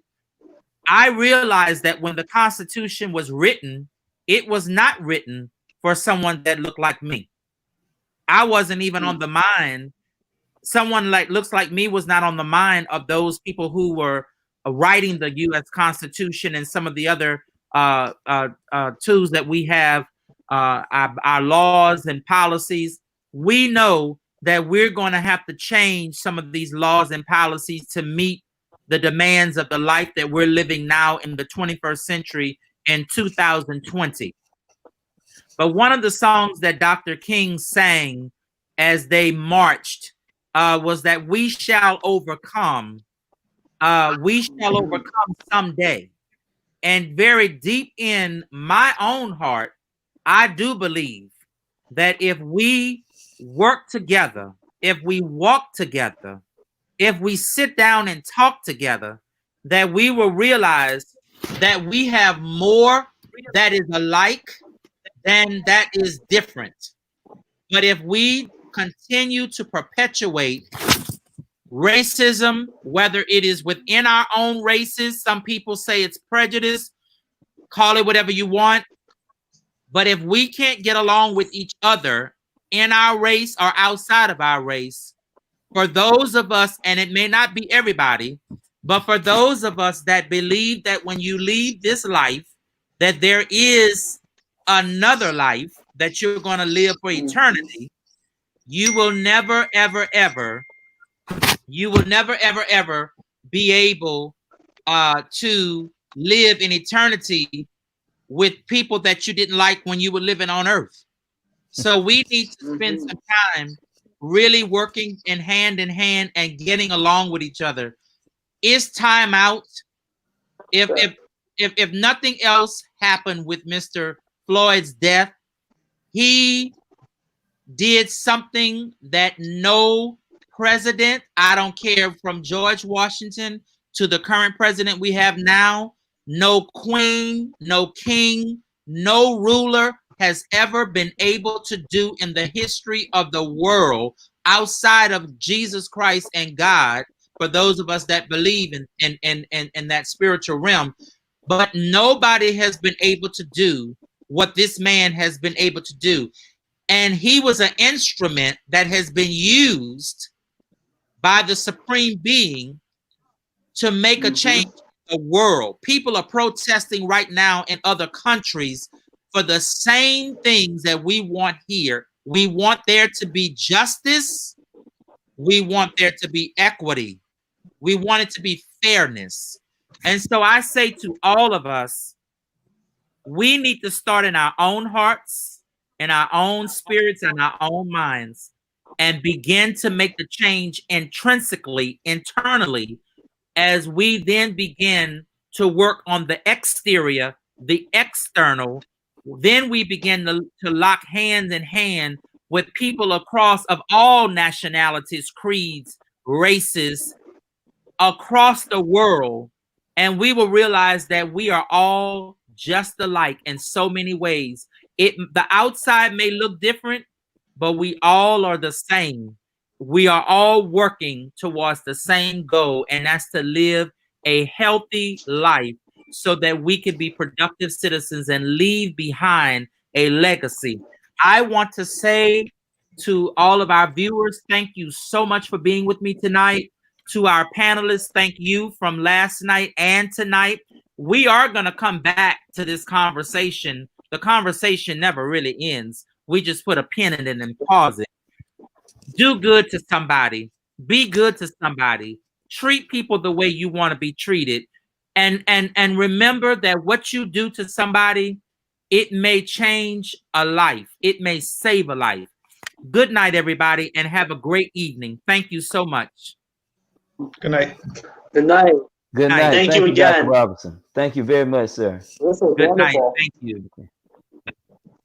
I realized that when the Constitution was written, it was not written for someone that looked like me. I wasn't even on the mind. Someone like looks like me was not on the mind of those people who were writing the U.S. Constitution and some of the other tools that we have, our laws and policies. We know that we're going to have to change some of these laws and policies to meet the demands of the life that we're living now in the 21st century in 2020. But one of the songs that Dr. King sang as they marched was that we shall overcome. We shall overcome someday. And very deep in my own heart, I do believe that if we work together, if we walk together, if we sit down and talk together, that we will realize that we have more that is alike than that is different. But if we continue to perpetuate racism, whether it is within our own races, some people say it's prejudice, call it whatever you want. But if we can't get along with each other in our race or outside of our race, for those of us, and it may not be everybody, but for those of us that believe that when you leave this life, that there is another life that you're going to live for eternity, you will never, ever, ever, be able to live in eternity with people that you didn't like when you were living on earth. So we need to spend some time really working in hand and getting along with each other. It's time out. If nothing else happened with Mr. Floyd's death, he did something that no president, I don't care from George Washington to the current president we have now, no queen, no king, no ruler has ever been able to do in the history of the world outside of Jesus Christ and God, for those of us that believe in that spiritual realm. But nobody has been able to do what this man has been able to do. And he was an instrument that has been used by the supreme being to make a change in the world. People are protesting right now in other countries for the same things that we want here. We want there to be justice. We want there to be equity. We want it to be fairness. And so I say to all of us, we need to start in our own hearts, in our own spirits, and our own minds, and begin to make the change intrinsically, internally, as we then begin to work on the exterior, the external. Then we begin to lock hand in hand with people across of all nationalities, creeds, races, across the world. And we will realize that we are all just alike in so many ways. The outside may look different, but we all are the same. we are all working towards the same goal, and that's to live a healthy life so that we can be productive citizens and leave behind a legacy. I want to say to all of our viewers, thank you so much for being with me tonight. To our panelists, thank you from last night and tonight. We are going to come back to this conversation. The conversation never really ends. We just put a pin in it and pause it. Do good to somebody. Be good to somebody. Treat people the way you want to be treated. And remember that what you do to somebody, it may change a life. It may save a life. Good night, everybody, and have a great evening. Thank you so much. Good night. Good night. Good night. Thank you Dr. again. Robinson. Thank you very much, sir. This was Good night. wonderful. Thank you.